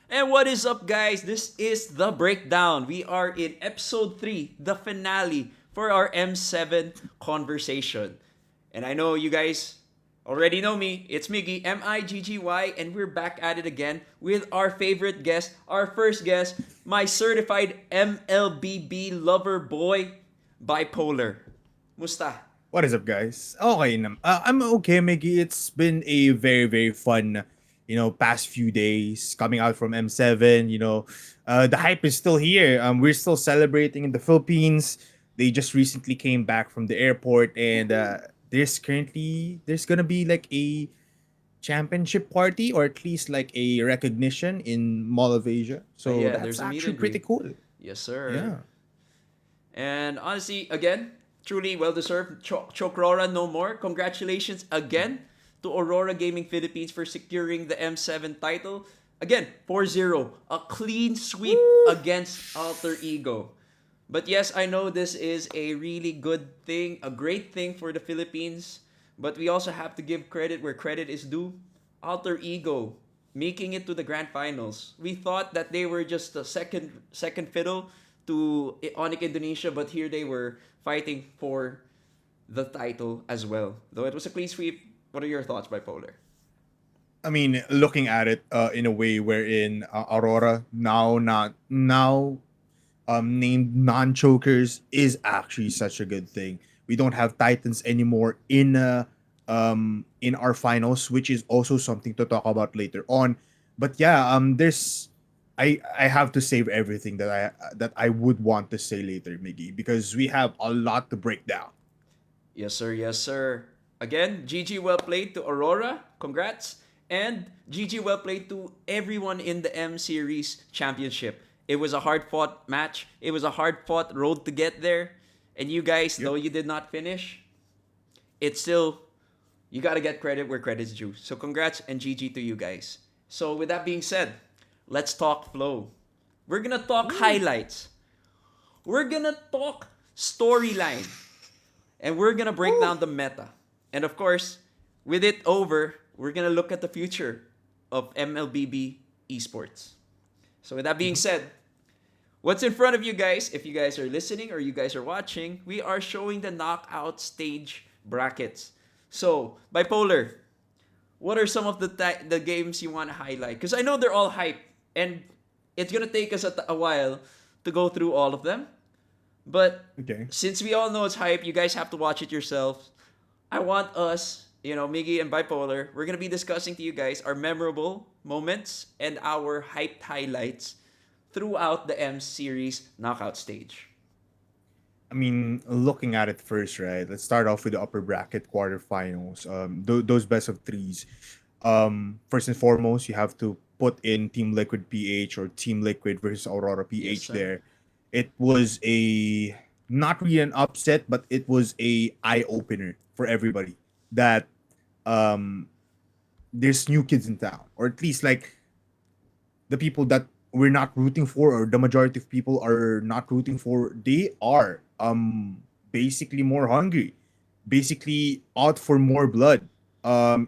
And what is up, guys? This is The Breakdown. We are in episode 3, the finale for our M7 conversation. And I know you guys already know me. It's Miggy, Miggy, and we're back at it again with our favorite guest, our first guest, my certified MLBB lover boy, Bipoler. Musta? What is up, guys? Okay, I'm okay, Mickey. It's been a very fun, past few days coming out from M7. The hype is still here. We're still celebrating in the Philippines. They just recently came back from the airport, and there's gonna be like a championship party, or at least like a recognition in Mall of Asia. So Yeah, that's there's a meet actually and pretty greet. cool. Yes, sir. Yeah. And honestly, again, truly well deserved. Chokrora no more. Congratulations again to Aurora Gaming Philippines for securing the M7 title. Again, 4-0. A clean sweep against Alter Ego. But yes, I know this is a really good thing, a great thing for the Philippines. But we also have to give credit where credit is due. Alter Ego making it to the grand finals. We thought that they were just a second fiddle to Onyx Indonesia, but here they were fighting for the title as well. Though it was a clean sweep. What are your thoughts, Bipolar? I mean, looking at it in a way wherein Aurora now named non-chokers is actually such a good thing. We don't have Titans anymore in our finals, which is also something to talk about later on. But yeah, there's I have to save everything that I would want to say later, Miggy, because we have a lot to break down. Yes, sir. Yes, sir. Again, GG well played to Aurora. Congrats. And GG well played to everyone in the M Series Championship. It was a hard fought match. It was a hard fought road to get there. And you guys, though Yep. you did not finish, it's still, you got to get credit where credit's due. So congrats and GG to you guys. So with that being said, let's talk flow. We're going to talk highlights. We're going to talk storyline. And we're gonna break down the meta. And of course, with it over, we're gonna look at the future of MLBB esports. So with that being said, what's in front of you guys, if you guys are listening or you guys are watching, we are showing the knockout stage brackets. So, Bipolar, what are some of the games you want to highlight? Because I know they're all hype, and it's gonna take us a while to go through all of them. But Okay. since we all know it's hype, you guys have to watch it yourselves. I want us, Miggy and Bipolar, we're going to be discussing to you guys our memorable moments and our hyped highlights throughout the M series knockout stage. I mean, looking at it first, right? Let's start off with the upper bracket quarterfinals. Those best of threes. First and foremost, you have to put in Team Liquid PH or Team Liquid versus Aurora Yes, PH sir. there. It was a not really an upset, but it was a eye opener for everybody that um there's new kids in town, or at least like the people that we're not rooting for, or the majority of people are not rooting for, they are basically more hungry, basically out for more blood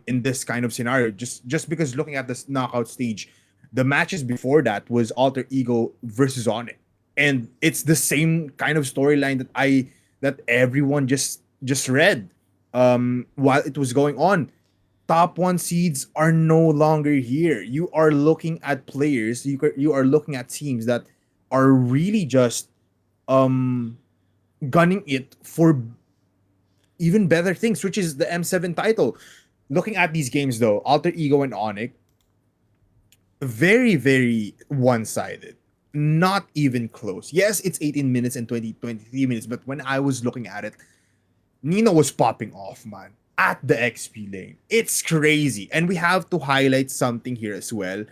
in this kind of scenario. Just because looking at this knockout stage, the matches before that was Alter Ego versus Onyx, and it's the same kind of storyline that everyone just read while it was going on. Top one seeds are no longer here. You are looking at players, you are looking at teams that are really just um gunning it for even better things, which is the M7 title. Looking at these games though, Alter Ego and Onyx, very one-sided. Not even close. Yes, it's 18 minutes and 23 minutes, but when I was looking at it, Nino was popping off, man, at the XP lane. It's crazy. And we have to highlight something here as well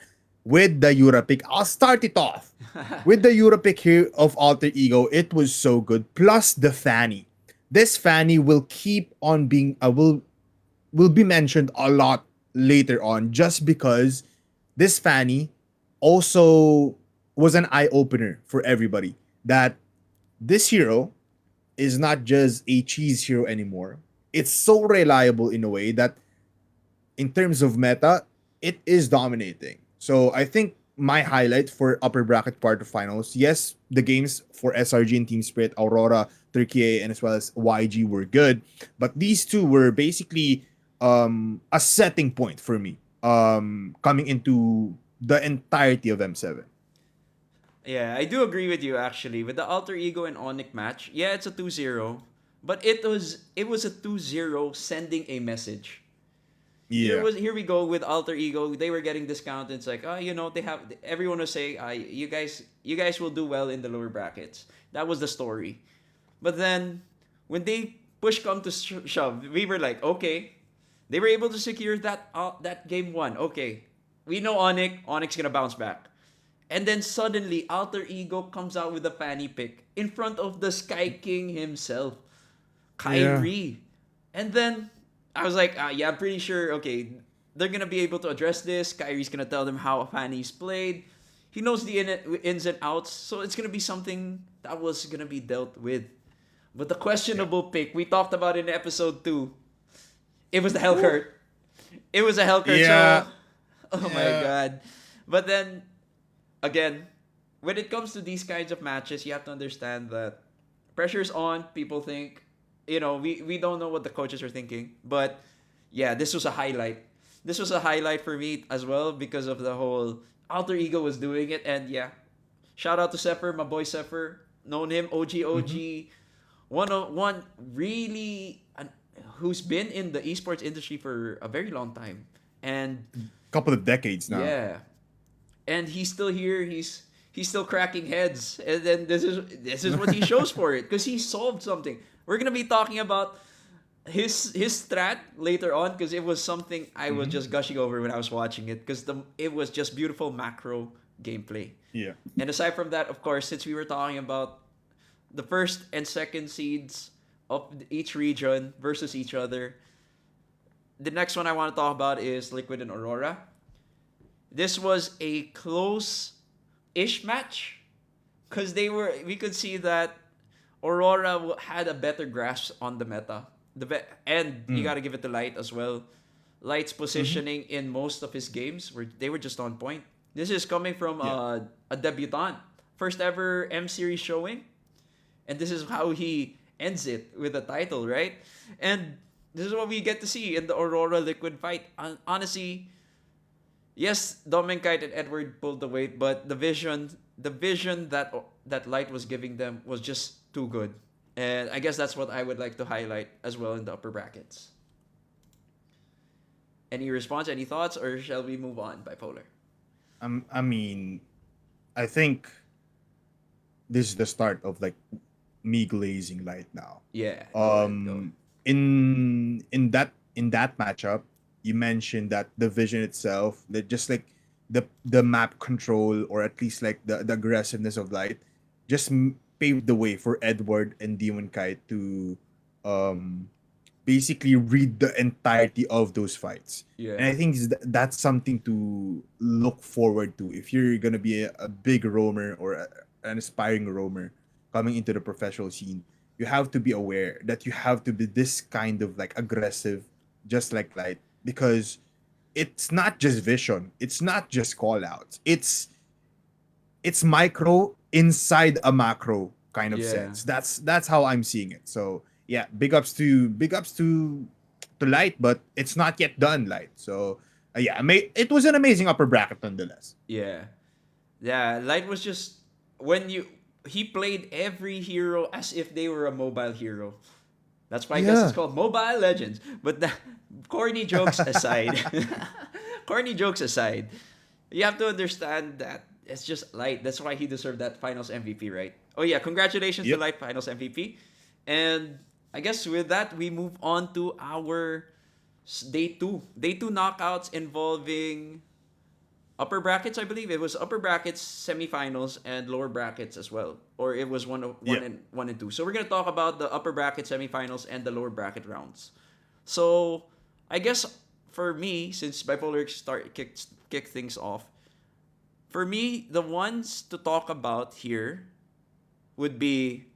with the Euro pick. I'll start it off. With the Euro pick here of Alter Ego, it was so good. Plus the Fanny. This Fanny will keep on being will be mentioned a lot later on, just because this Fanny also was an eye opener for everybody that this hero is not just a cheese hero anymore. It's so reliable in a way that, in terms of meta, it is dominating. So I think my highlight for upper bracket quarterfinals. Yes, the games for SRG and Team Spirit, Aurora, Turkey, and as well as YG were good, but these two were basically a setting point for me coming into the entirety of M7. Yeah, I do agree with you actually. With the Alter Ego and Onyx match, yeah, it's a 2-0, but it was a 2-0 sending a message. Yeah. Here we go with Alter Ego. They were getting discounted. It's like, oh, they have everyone was saying, you guys will do well in the lower brackets. That was the story. But then when they push come to shove, we were like, okay, they were able to secure that game one. Okay, we know Onyx gonna bounce back. And then suddenly, Alter Ego comes out with a fanny pick in front of the Sky King himself, Yeah. Kyrie. And then I was like, yeah, I'm pretty sure, okay, they're going to be able to address this. Kyrie's going to tell them how fanny's played. He knows the ins and outs. So it's going to be something that was going to be dealt with. But the Yeah. questionable pick, we talked about in episode 2, it was the Woo. Hellcurt. It was a Hellcurt. Yeah. So, oh my Yeah. God. But then again, when it comes to these kinds of matches, you have to understand that pressure's on. People think, we don't know what the coaches are thinking. But yeah, this was a highlight. This was a highlight for me as well because of the whole Alter Ego was doing it. And yeah, shout out to Sepher, my boy Sepher. Known him, OG, Mm-hmm. OG. One really, who's been in the esports industry for a very long time. And Couple of decades now. yeah, and he's still here. He's still cracking heads, and then this is what he shows for it because he solved something. We're gonna be talking about his strat later on because it was something I was Mm-hmm. just gushing over when I was watching it because it was just beautiful macro gameplay. Yeah. And aside from that, of course, since we were talking about the first and second seeds of each region versus each other, the next one I want to talk about is Liquid and Aurora. This was a close-ish match because we could see that Aurora had a better grasp on the meta. And you Mm. got to give it to Light as well. Light's Mm-hmm. positioning in most of his games they were just on point. This is coming from Yeah. a debutant, first ever M series showing, and this is how he ends it with a title, right? And this is what we get to see in the Aurora Liquid fight. Honestly, yes, Domenkite and Edward pulled the weight, but the vision that Light was giving them was just too good. And I guess that's what I would like to highlight as well in the upper brackets. Any response, any thoughts, or shall we move on, Bipolar? I mean, I think this is the start of like me glazing light now. Yeah, go ahead, go ahead. Um, in that matchup, you mentioned that the vision itself, that just like the map control or at least like the aggressiveness of light, just paved the way for Edward and Demon Kite to um basically read the entirety of those fights. And Yeah, I think that's something to look forward to if you're gonna be a big roamer or an aspiring roamer coming into the professional scene. You have to be aware that you have to be this kind of like aggressive, just like light, because it's not just vision, it's not just call outs. It's micro inside a macro kind of yeah, sense. That's how I'm seeing it. So yeah, big ups to Light, but it's not yet done, Light. So yeah, it was an amazing upper bracket nonetheless. yeah. Yeah, Light was just when you he played every hero as if they were a mobile hero. That's why I guess it's Yeah. called Mobile Legends. But corny jokes aside, corny jokes aside, you have to understand that it's just Light. That's why he deserved that Finals MVP, right? Oh yeah, congratulations to Yep. Light Finals MVP. And I guess with that we move on to our day two. Day two knockouts involving upper brackets. I believe it was upper brackets, semifinals, and lower brackets as well, or it was Yeah. one and two. So we're gonna talk about the upper bracket semifinals and the lower bracket rounds. So I guess for me, since bipolar kick things off, for me the ones to talk about here would be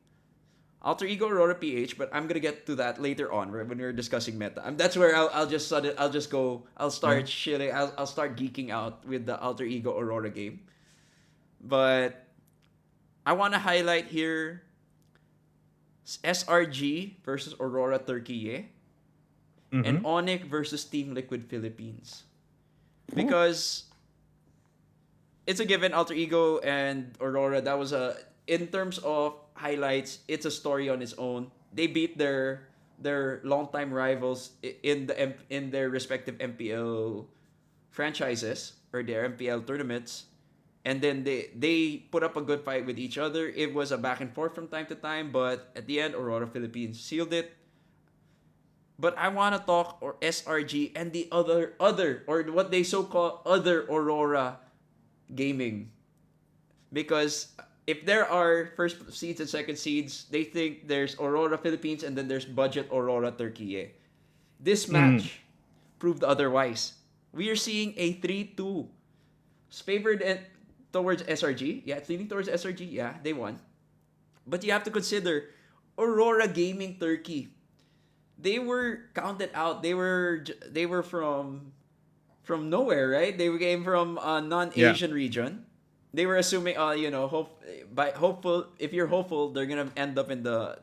Alter Ego Aurora PH, but I'm gonna get to that later on when we're discussing meta. That's where I'll just go. I'll Yeah. start shitting. I'll start geeking out with the Alter Ego Aurora game. But I want to highlight here SRG versus Aurora Turkey and Mm-hmm. Onyx versus Team Liquid Philippines. Oh. Because it's a given Alter Ego and Aurora, that was a in terms of highlights, it's a story on its own. They beat their longtime rivals in in their respective MPL franchises or their MPL tournaments. And then they put up a good fight with each other. It was a back and forth from time to time, but at the end, Aurora Philippines sealed it. But I want to talk or SRG and the other or what they so call other Aurora gaming, because if there are first seeds and second seeds, they think there's Aurora Philippines and then there's budget Aurora Turkey. This Mm. match proved otherwise. We are seeing a 3-2 favored and towards SRG. Yeah, it's leaning towards SRG. Yeah, they won. But you have to consider Aurora Gaming Turkey. They were counted out. They were from nowhere, right? They came from a Yeah. non-Asian region. They were assuming, hopeful. If you're hopeful, they're gonna end up in the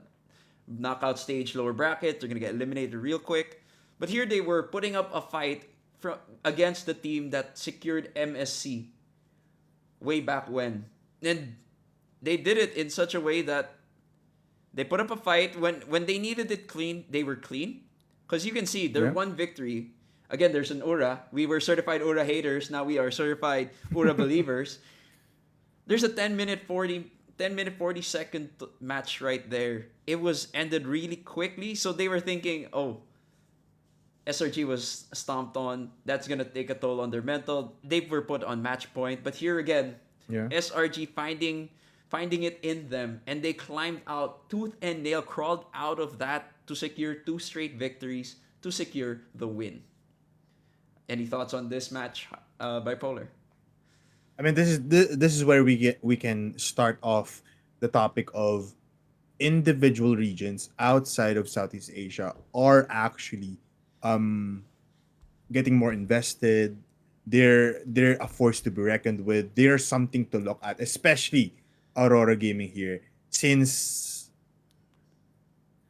knockout stage, lower bracket. They're gonna get eliminated real quick. But here they were putting up a fight from against the team that secured MSC way back when, and they did it in such a way that they put up a fight when they needed it clean. They were clean, because you can see their Yeah. one victory. Again, there's an Ura. We were certified Ura haters. Now we are certified Ura believers. There's a 10-minute 40-second match right there. It was ended really quickly, so they were thinking, oh, SRG was stomped on. That's gonna take a toll on their mental. They were put on match point, but here again, Yeah. SRG finding it in them, and they climbed out tooth and nail, crawled out of that to secure two straight victories to secure the win. Any thoughts on this match, Bipolar? I mean, this is where we can start off the topic of individual regions outside of Southeast Asia are actually um getting more invested. They're a force to be reckoned with. They're something to look at, especially Aurora Gaming here, since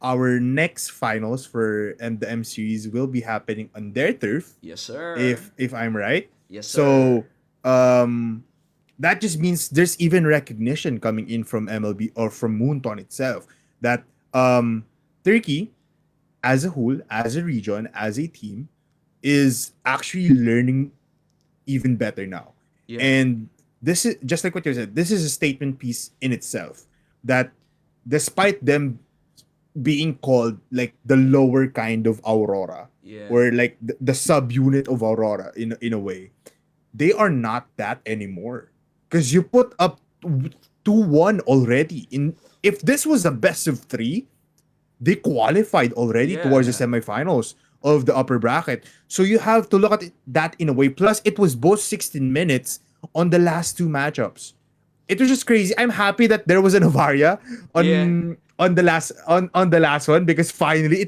our next finals for the M series will be happening on their turf, Yes, sir. if I'm right. Yes, sir. So that just means there's even recognition coming in from MLB or from Moonton itself that Turkey as a whole, as a region, as a team, is actually learning even better now. Yeah. And this is just like what you said, this is a statement piece in itself that despite them being called like the lower kind of Aurora Yeah. or like the subunit of Aurora in a way, they are not that anymore. Because you put up 2-1 already. In If this was a best of three, they qualified already towards the Yeah. semifinals of the upper bracket. So you have to look at that in a way. Plus, it was both 16 minutes on the last two matchups. It was just crazy. I'm happy that there was an Avaria Yeah. on the last one because finally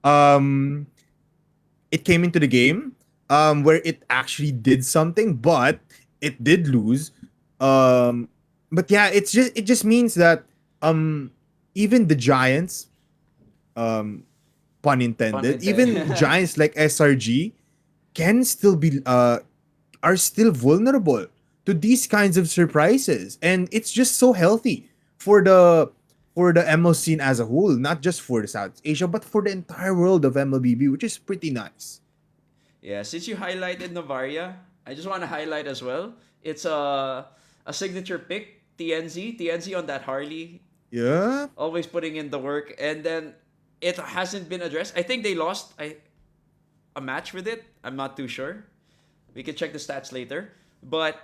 Um, it came into the game where it actually did something, but it did lose. Um, but yeah, it just means that um, even the Giants, um, pun Pun intended, even intended. Giants like SRG can still be are still vulnerable to these kinds of surprises, and it's just so healthy for the ML scene as a whole, not just for the South Asia, but for the entire world of MLBB, which is pretty nice. Yeah, since you highlighted Novaria, I just want to highlight as well. It's a signature pick, TNZ on that Harley, Yeah. always putting in the work, and then it hasn't been addressed. I think they lost a match with it. I'm not too sure. We can check the stats later, but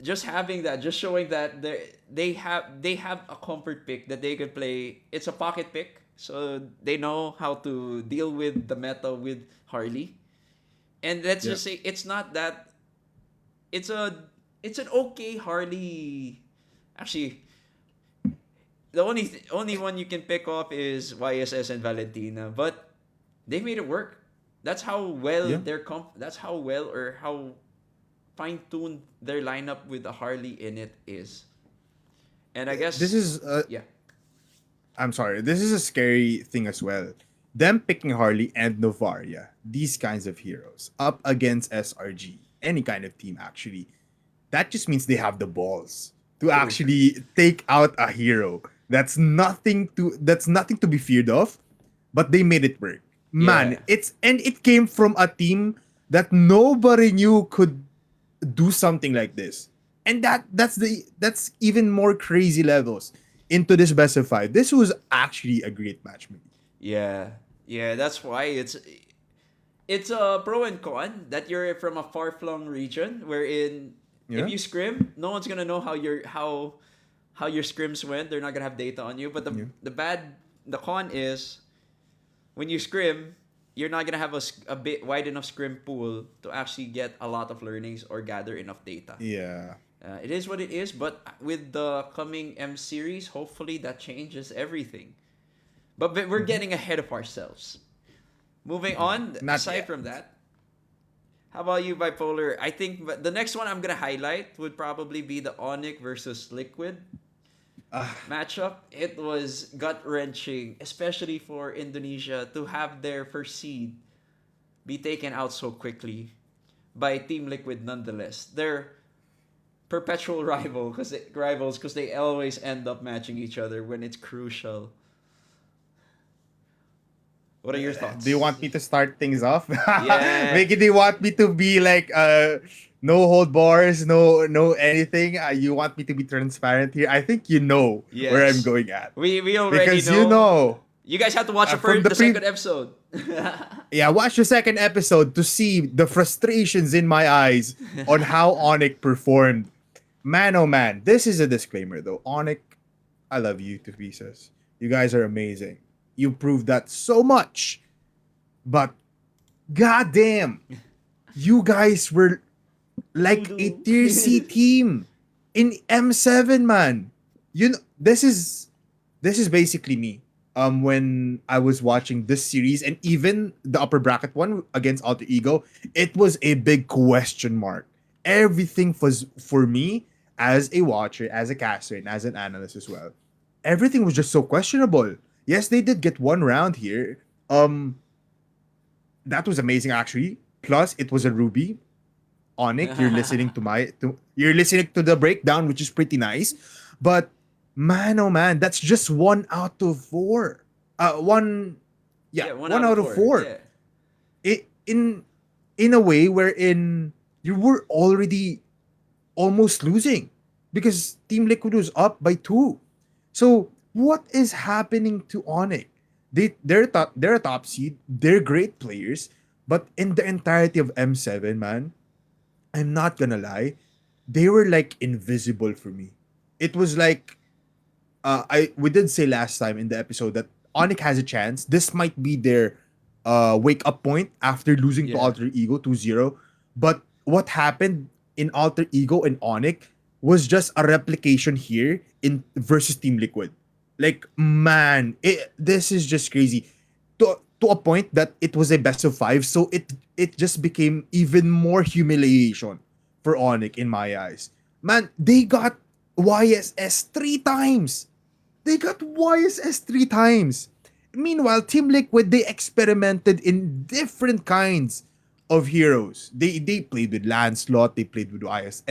just having that, just showing that they have a comfort pick that they could play. It's a pocket pick, so they know how to deal with the meta with Harley. And let's Yeah. just say it's not that it's a it's an okay Harley. Actually, the only one you can pick off is YSS and Valentina, but they made it work. That's how well Yeah. that's how well or how fine tuned their lineup with a Harley in it is. And I This guess is yeah. I'm sorry. This is a scary thing as well. Them picking Harley and Novaria, these kinds of heroes, up against SRG, any kind of team actually, that just means they have the balls to True. actually take out a hero. That's nothing to be feared of, but they made it work. Man, Yeah. it came from a team that nobody knew could do something like this. And that's even more crazy levels into this best of five. This was actually a great match, maybe. Yeah. Yeah, that's why it's a pro and con that you're from a far flung region wherein if Yeah? you scrim, no one's gonna know how your scrims went. They're not gonna have data on you. But Yeah. the con is when you scrim, you're not gonna have a bit wide enough scrim pool to actually get a lot of learnings or gather enough data. Yeah. It is what it is, but with the coming M series, hopefully that changes everything. But we're Mhm. getting ahead of ourselves. Moving Yeah. on, Not aside yet. from that, how about you, Bipolar? I think the next one I'm gonna highlight would probably be the Onyx versus Liquid Ah, matchup. It was gut wrenching, especially for Indonesia to have their first seed be taken out so quickly by Team Liquid. Nonetheless, they're perpetual rivals because they always end up matching each other when it's crucial. What are your do you thoughts? want me to start things off? Yeah. Maybe they want me to be like no hold bars, no anything. You want me to be transparent here. I think you know where I'm Yes. going at. We already Because you know. know You guys have to watch from the the pre second episode. yeah, watch the second episode to see the frustrations in my eyes on how Onyx performed. Man, oh man, this is a disclaimer though. Onyx, I love you to pieces. You guys are amazing. You proved that so much. But goddamn, you guys were Doo like a doo. tier C team in M7, man. You know, this is basically me. When I was watching this series and even the upper bracket one against Alter Ego, it was a big question mark. Everything was for me as a watcher, as a caster, and as an analyst as well. Everything was just so questionable. Yes, they did get one round here. That was amazing actually. Plus, it was a Ruby. Onyx, you're listening to the breakdown, which is pretty nice. But man, oh man, that's just 1 out of 4. One, yeah, Yeah, one one out of out of four. four. Yeah. It in a way wherein you were already almost losing because Team Liquid was up by 2. So what is happening to Onyx? They're a top seed. They're great players, but in the entirety of M7, man, I'm not gonna lie, they were like invisible for me. It was like I we did say last time in the episode that Onyx has a chance. This might be their wake up point after losing to Yeah. Alter Ego 2-0. But what happened in Alter Ego and Onyx was just a replication here in versus Team Liquid. Like man, this is just crazy. To a point that it was a best of 5, so it just became even more humiliation for Onyx in my eyes. Man, they got YSS 3 times. They got YSS 3 times. Meanwhile, Team Liquid, they experimented in different kinds of heroes. They played with Lancelot, they played with ISS,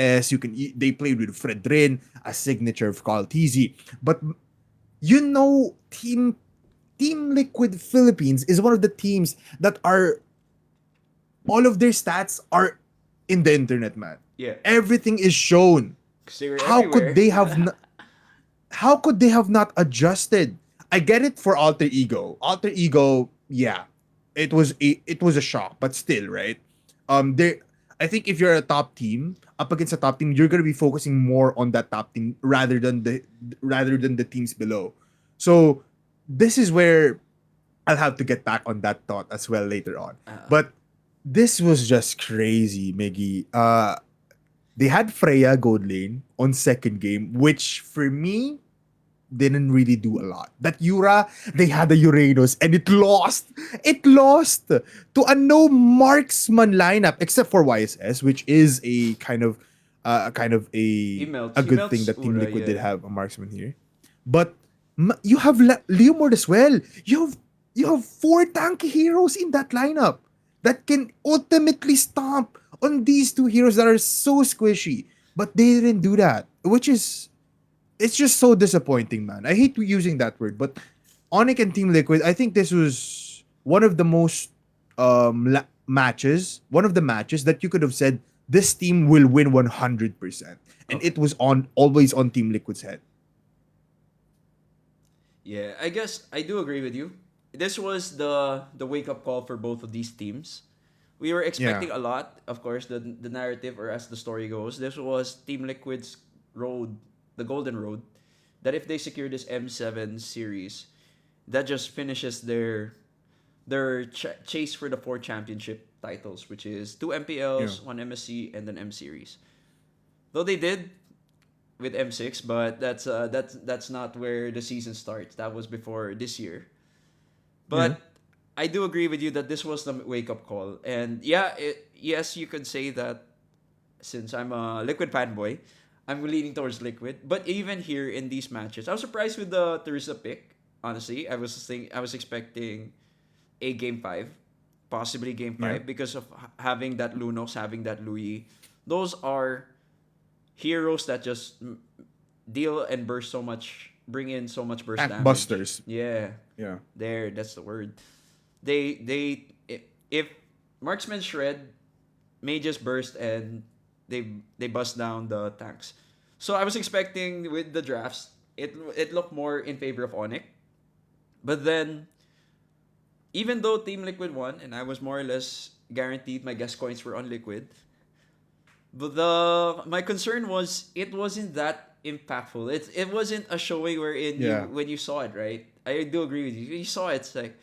they played with Fredrin, a signature of Carl TZ. But you know, Team Liquid Philippines is one of the teams that are all of their stats are in the internet, man. Yeah. Everything is shown. Because they were How could everywhere. they have how could they have not adjusted? I get it for Alter Ego. Alter Ego, yeah, it was a shock, but still, right? There. I think if you're a top team up against a top team, you're gonna be focusing more on that top team rather than the teams below. So this is where I'll have to get back on that thought as well later on. uh, But this was just crazy, Miggy. They had Freya gold lane on second game, which for me didn't really do a lot. That Yura, they had the Uranus and it lost. It lost to a no marksman lineup except for YSS, which is a kind of a He good thing melts that Team Ura, Liquid did yeah. have a marksman here. But you have Leomord as well. You have four tanky heroes in that lineup that can ultimately stomp on these two heroes that are so squishy. But they didn't do that, which is it's just so disappointing, man. I hate using that word, but Onyx and Team Liquid, I think this was one of the most matches, one of the matches that you could have said this team will win 100%. And Okay. it was on always on Team Liquid's head. Yeah, I guess I do agree with you. This was the wake up call for both of these teams. We were Yeah. expecting a lot, of course, the narrative or as the story goes. This was Team Liquid's road, the golden road, that if they secure this M7 series, that just finishes their chase for the four championship titles, which is two Yeah. MPLs, one MSC, and an M series. Though they did with M6, but that's not where the season starts. That was before this year. Yeah. But I do agree with you that this was the wake up call, and yeah, yes, you could say that since I'm a Liquid fanboy, I'm leaning towards Liquid. But even here in these matches, I was surprised with the Teresa pick. Honestly, I was expecting a game five, possibly game Yeah. five, because of having that Lunox, having that Louis. Those are heroes that just deal and burst so much, bring in so much burst Tank damage. busters. Yeah, Yeah. that's the word. If marksman shred may just burst and they bust down the tanks. So I was expecting with the drafts, it looked more in favor of Onyx, but then even though Team Liquid won and I was more or less guaranteed my guest coins were on Liquid, but the my concern was it wasn't that impactful. It wasn't a showing wherein you Yeah. when you saw it, right? I do agree with you. You saw it, it's like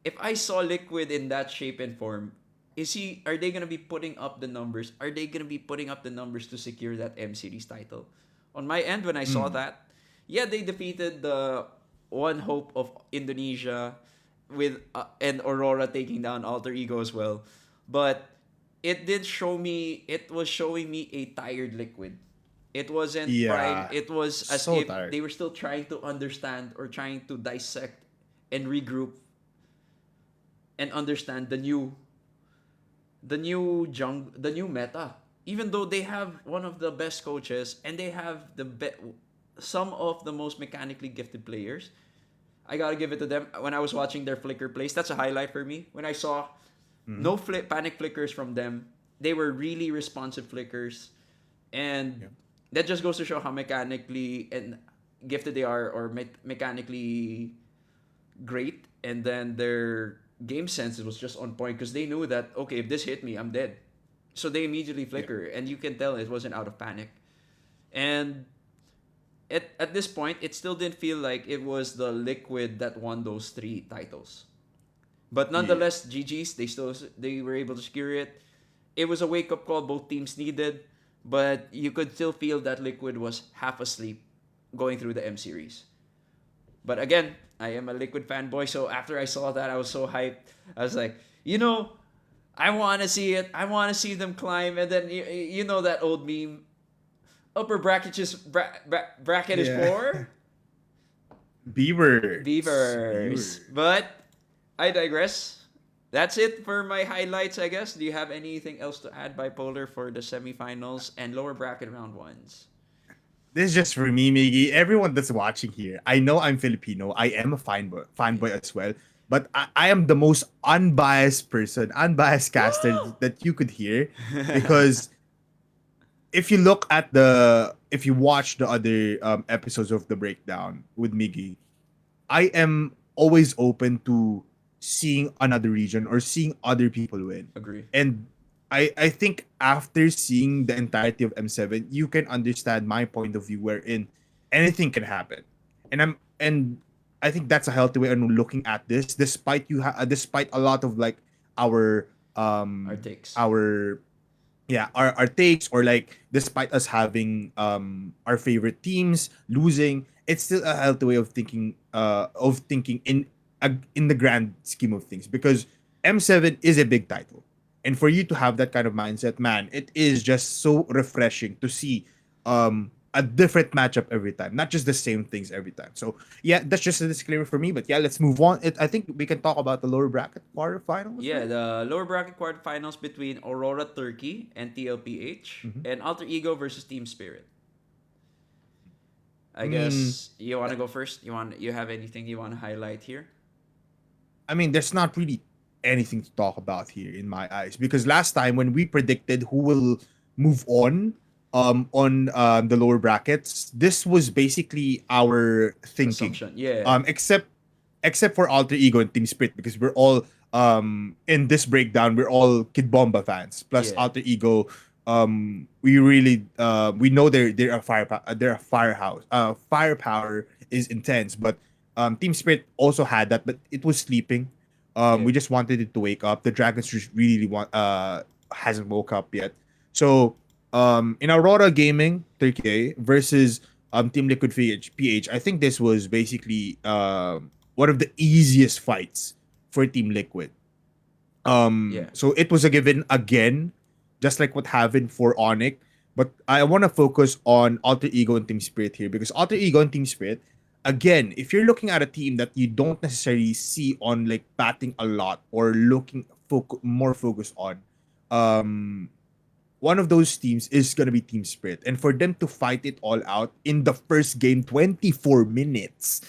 if I saw Liquid in that shape and form, are they gonna be putting up the numbers? Are they gonna be putting up the numbers to secure that M series title? On my end, when I saw Mm. that, yeah, they defeated the one hope of Indonesia with and Aurora taking down Alter Ego as well. But it was showing me a tired Liquid. It wasn't prime. Yeah. It was as So if tired. they were still trying to understand or trying to dissect and regroup and understand the new meta. Even though they have one of the best coaches and they have some of the most mechanically gifted players, I gotta give it to them. When I was watching their flicker plays, that's a highlight for me. When I saw Mm. no panic flickers from them, they were really responsive flickers, and Yeah. that just goes to show how mechanically and gifted they are, or mechanically great, and then their game sense was just on point because they knew that okay, if this hit me, I'm dead. So they immediately Yeah. flicker, and you can tell it wasn't out of panic. And at this point, it still didn't feel like it was the Liquid that won those three titles. But Yeah. nonetheless, GG's they were able to secure it. It was a wake up call both teams needed, but you could still feel that Liquid was half asleep going through the M series. But again, I am a Liquid fanboy, so after I saw that, I was so hyped. I was like, I want to see it. I want to see them climb, and then you know that old meme, upper bracket is Yeah. for Beavers. Beavers. Beavers. But I digress. That's it for my highlights, I guess. Do you have anything else to add, Bipolar, for the semifinals and lower bracket round ones? This is just for me, Miggy. Everyone that's watching here, I know I'm Filipino. I am a fanboy as well. But I am the most unbiased person, unbiased caster Woo! that you could hear. Because if you look at if you watch the other episodes of the breakdown with Miggy, I am always open to seeing another region or seeing other people win. Agree. And I think after seeing the entirety of M7, you can understand my point of view wherein anything can happen. And I think that's a healthy way of looking at this despite despite a lot of like our Our takes. our yeah our takes, or like despite us having our favorite teams losing, it's still a healthy way of thinking in the grand scheme of things, because M7 is a big title. And for you to have that kind of mindset, man, it is just so refreshing to see a different matchup every time, not just the same things every time. So yeah, that's just a disclaimer for me. But yeah, let's move on. I think we can talk about the lower bracket quarterfinal as Yeah, well. the lower bracket quarterfinals between Aurora Turkey and TLPH Mm-hmm. and Alter Ego versus Team Spirit. I I mean, guess you want to go first. You have anything you want to highlight here? there's not really anything to talk about here in my eyes, because last time when we predicted who will move on the lower brackets, this was basically our thinking. Assumption. Yeah. Except for Alter Ego and Team Spirit, because we're all in this breakdown, we're all Kid Bomba fans. Plus Yeah. Alter Ego, we really we know they're a firehouse. Firepower is intense, but Team Spirit also had that, but it was sleeping. Yeah. We just wanted it to wake up. The Dragons just really want hasn't woke up yet. So in Aurora Gaming 30K versus Team Liquid PH, I think this was basically one of the easiest fights for Team Liquid. Yeah. So it was a given again, just like what happened for Onyx. But I want to focus on Alter Ego and Team Spirit here, because Alter Ego and Team Spirit, again, if you're looking at a team that you don't necessarily see on like batting a lot or looking more focused on, um, one of those teams is gonna be Team Spirit, and for them to fight it all out in the first game, 24 minutes,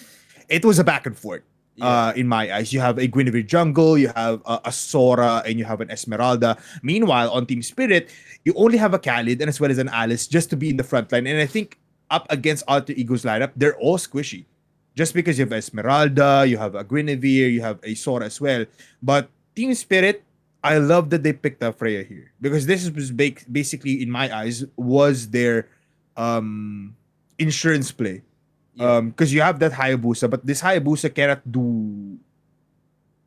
it was a back and forth. Yeah. In my eyes, you have a Guinevere jungle, you have a Sora, and you have an Esmeralda. Meanwhile, on Team Spirit, you only have a Khalid and as well as an Alice just to be in the front line. And I think up against Alter Ego's lineup, they're all squishy. Just because you have Esmeralda, you have a Guinevere, you have a Sora as well. But Team Spirit, I love that they picked up Freya here, because this was basically, in my eyes, was their um, insurance play. Yeah. Because you have that Hayabusa, but this Hayabusa cannot do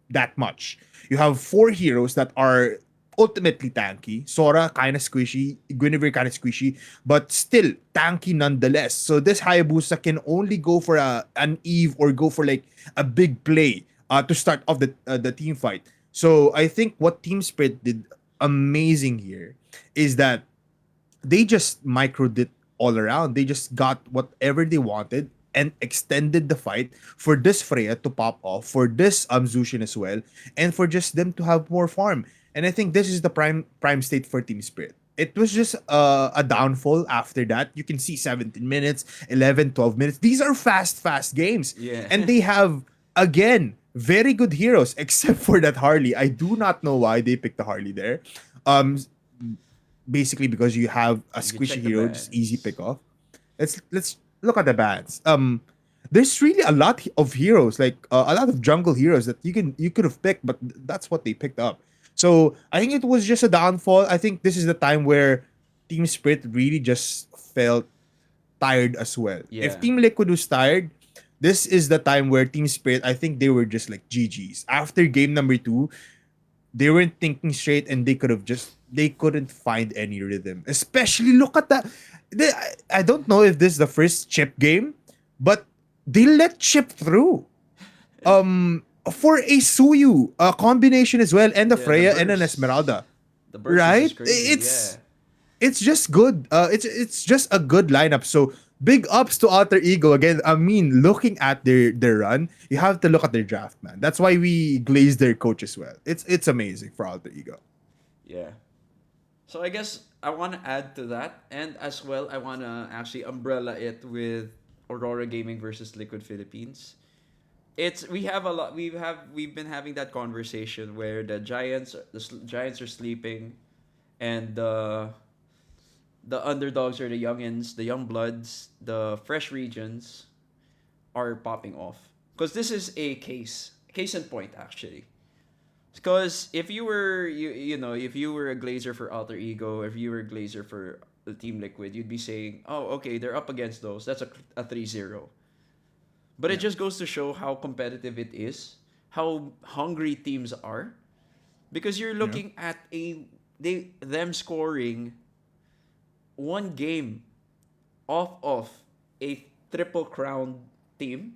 that much. You have four heroes that are ultimately tanky. Sora kind of squishy, Guinevere kind of squishy, but still tanky nonetheless. So this Hayabusa can only go for an Eve or go for like a big play to start off the team fight. So I think what Team Spirit did amazing here is that they just microed it all around. They just got whatever they wanted and extended the fight for this Freya to pop off, for this Zushin as well, and for just them to have more farm. And I think this is the prime state for Team Spirit. It was just a downfall after that. You can see 17 minutes, 11, 12 minutes. These are fast games. Yeah. And they have, again, very good heroes, except for that Harley. I do not know why they picked the Harley there. Um, Basically because you have a You can squishy check the hero, just easy bans. pick off. Let's look at the bans. There's really a lot of heroes, like a lot of jungle heroes that you could have picked, but that's what they picked up. So I think it was just a downfall. I think this is the time where Team Spirit really just felt tired as well. If Yeah. Team Liquid was tired, this is the time where Team Spirit, I think they were just like GGs. After game number two, they weren't thinking straight, and they couldn't find any rhythm. Especially look at that. I don't know if this is the first chip game, but they let chip through. For a Suyu, a combination as well, and a Yeah. The Freya and an burst. Esmeralda, The burst is right? just crazy. Yeah. It's just good. It's just a good lineup. So big ups to Alter Ego again. I mean, looking at their run, you have to look at their draft, man. That's why we glaze their coach as well. It's amazing for Alter Ego. Yeah. So I guess I want to add to that, and as well, I want to actually umbrella it with Aurora Gaming versus Liquid Philippines. It's we've been having that conversation where Giants are sleeping, and the underdogs or the youngins, the young bloods, the fresh regions are popping off. Because this is a case in point actually. Because if you were if you were a glazer for Alter Ego, if you were a glazer for the Team Liquid, you'd be saying, oh, okay, they're up against those. That's a 3-0. But it Yeah. just goes to show how competitive it is, how hungry teams are, because you're Yeah. looking at them scoring one game off of a triple crown team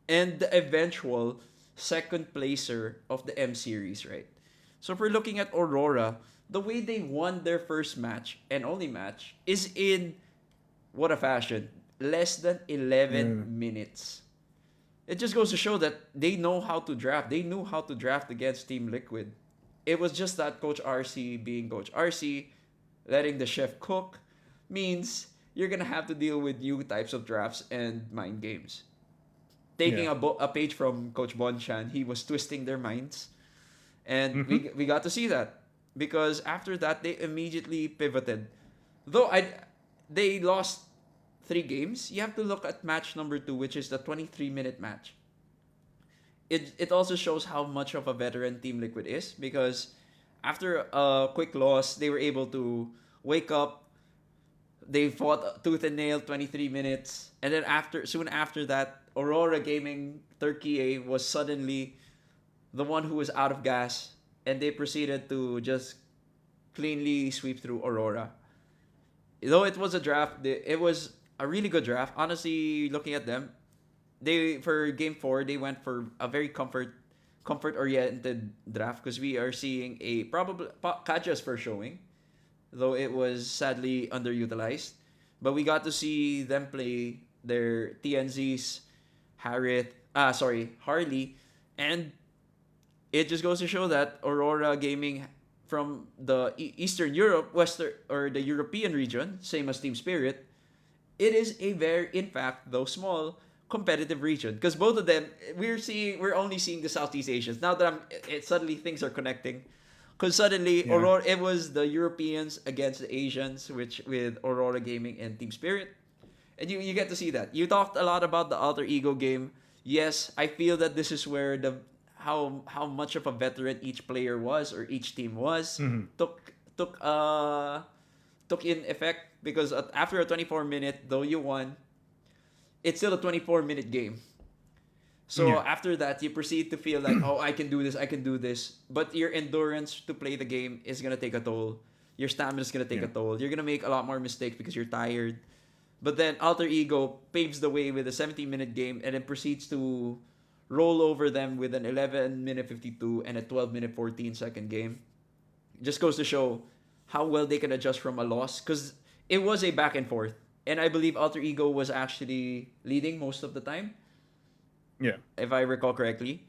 and the eventual second placer of the M series, right? So if we're looking at Aurora, the way they won their first match and only match is in what a fashion, less than 11 Mm. minutes. It just goes to show that they know how to draft. They knew how to draft against Team Liquid. It was just that Coach RC being Coach RC, letting the chef cook, means you're gonna have to deal with new types of drafts and mind games. Taking Yeah. a page from Coach Bonchan, he was twisting their minds, and Mm-hmm. we got to see that because after that they immediately pivoted. Though they lost 3 games. You have to look at match number 2, which is the 23-minute match. It also shows how much of a veteran Team Liquid is because after a quick loss, they were able to wake up. They fought tooth and nail 23 minutes, and then soon after that, Aurora Gaming Turkey A was suddenly the one who was out of gas, and they proceeded to just cleanly sweep through Aurora. Though it was a draft, it was a really good draft. Honestly, looking at them, they for game 4 they went for a very comfort oriented draft because we are seeing a probably Kaja's first showing, though it was sadly underutilized. But we got to see them play their TNZs, Harley, and it just goes to show that Aurora Gaming from the Eastern Europe, Western or the European region, same as Team Spirit, it is a very, in fact, though small, competitive region because both of them we're only seeing the Southeast Asians now that suddenly things are connecting because suddenly Yeah. Aurora it was the Europeans against the Asians which with Aurora Gaming and Team Spirit and you get to see that you talked a lot about the alter ego game. Yes, I feel that this is where the how much of a veteran each player was or each team was Mm-hmm. took uh took in effect because after a 24-minute though you won, it's still a 24-minute game. So Yeah. after that, you proceed to feel like, oh, I can do this. But your endurance to play the game is gonna take a toll. Your stamina is gonna take Yeah. a toll. You're gonna make a lot more mistakes because you're tired. But then Alter Ego paves the way with a 17-minute game and then proceeds to roll over them with an 11-minute 52 and a 12-minute 14-second game. Just goes to show how well they can adjust from a loss because it was a back and forth. And I believe Alter Ego was actually leading most of the time, Yeah. if I recall correctly.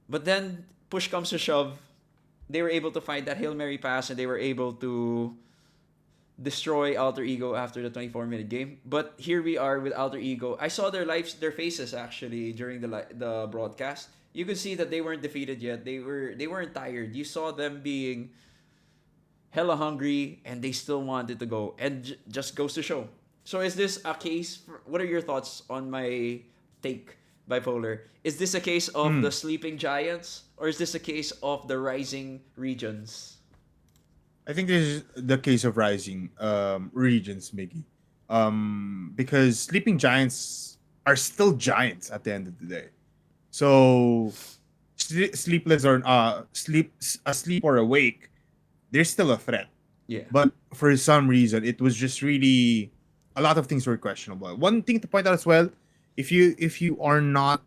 But then push comes to shove, they were able to find that Hail Mary pass and they were able to destroy Alter Ego after the 24-minute game. But here we are with Alter Ego. I saw their faces actually during the broadcast. You could see that they weren't defeated yet. They weren't tired. You saw them being hella hungry and they still wanted to go and just goes to show. So is this a case what are your thoughts on my take, Bipoler? Is this a case of the Mm. sleeping giants or is this a case of the rising regions? I think this is the case of rising regions, Mickey. Because sleeping giants are still giants at the end of the day. So sleepless or asleep or awake, they're still a threat. Yeah. But for some reason, it was just really a lot of things were questionable. One thing to point out as well, if you are not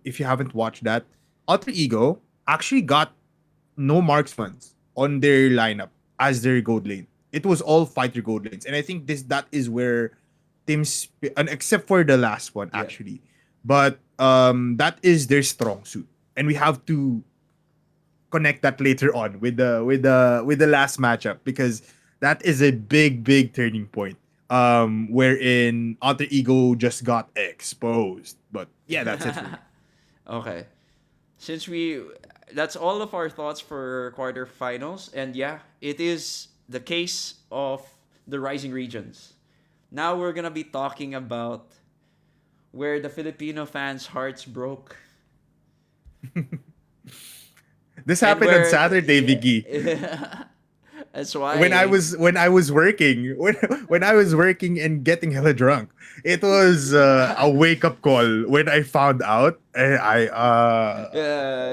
if you haven't watched that, Alter Ego actually got no marksmen on their lineup as their gold lane. It was all fighter gold lanes, and I think that is where teams, and except for the last one Yeah. actually, but that is their strong suit, and we have to connect that later on with the last matchup because that is a big turning point. Wherein Alter Ego just got exposed. But yeah, that's it for me. Okay. Since we that's all of our thoughts for quarterfinals and yeah, it is the case of the rising regions. Now we're going to be talking about where the Filipino fans' hearts broke This and happened on where Saturday, Biggie. yeah. That's When I why was when I was working when I was working and getting hella drunk. It was a wake up call when I found out.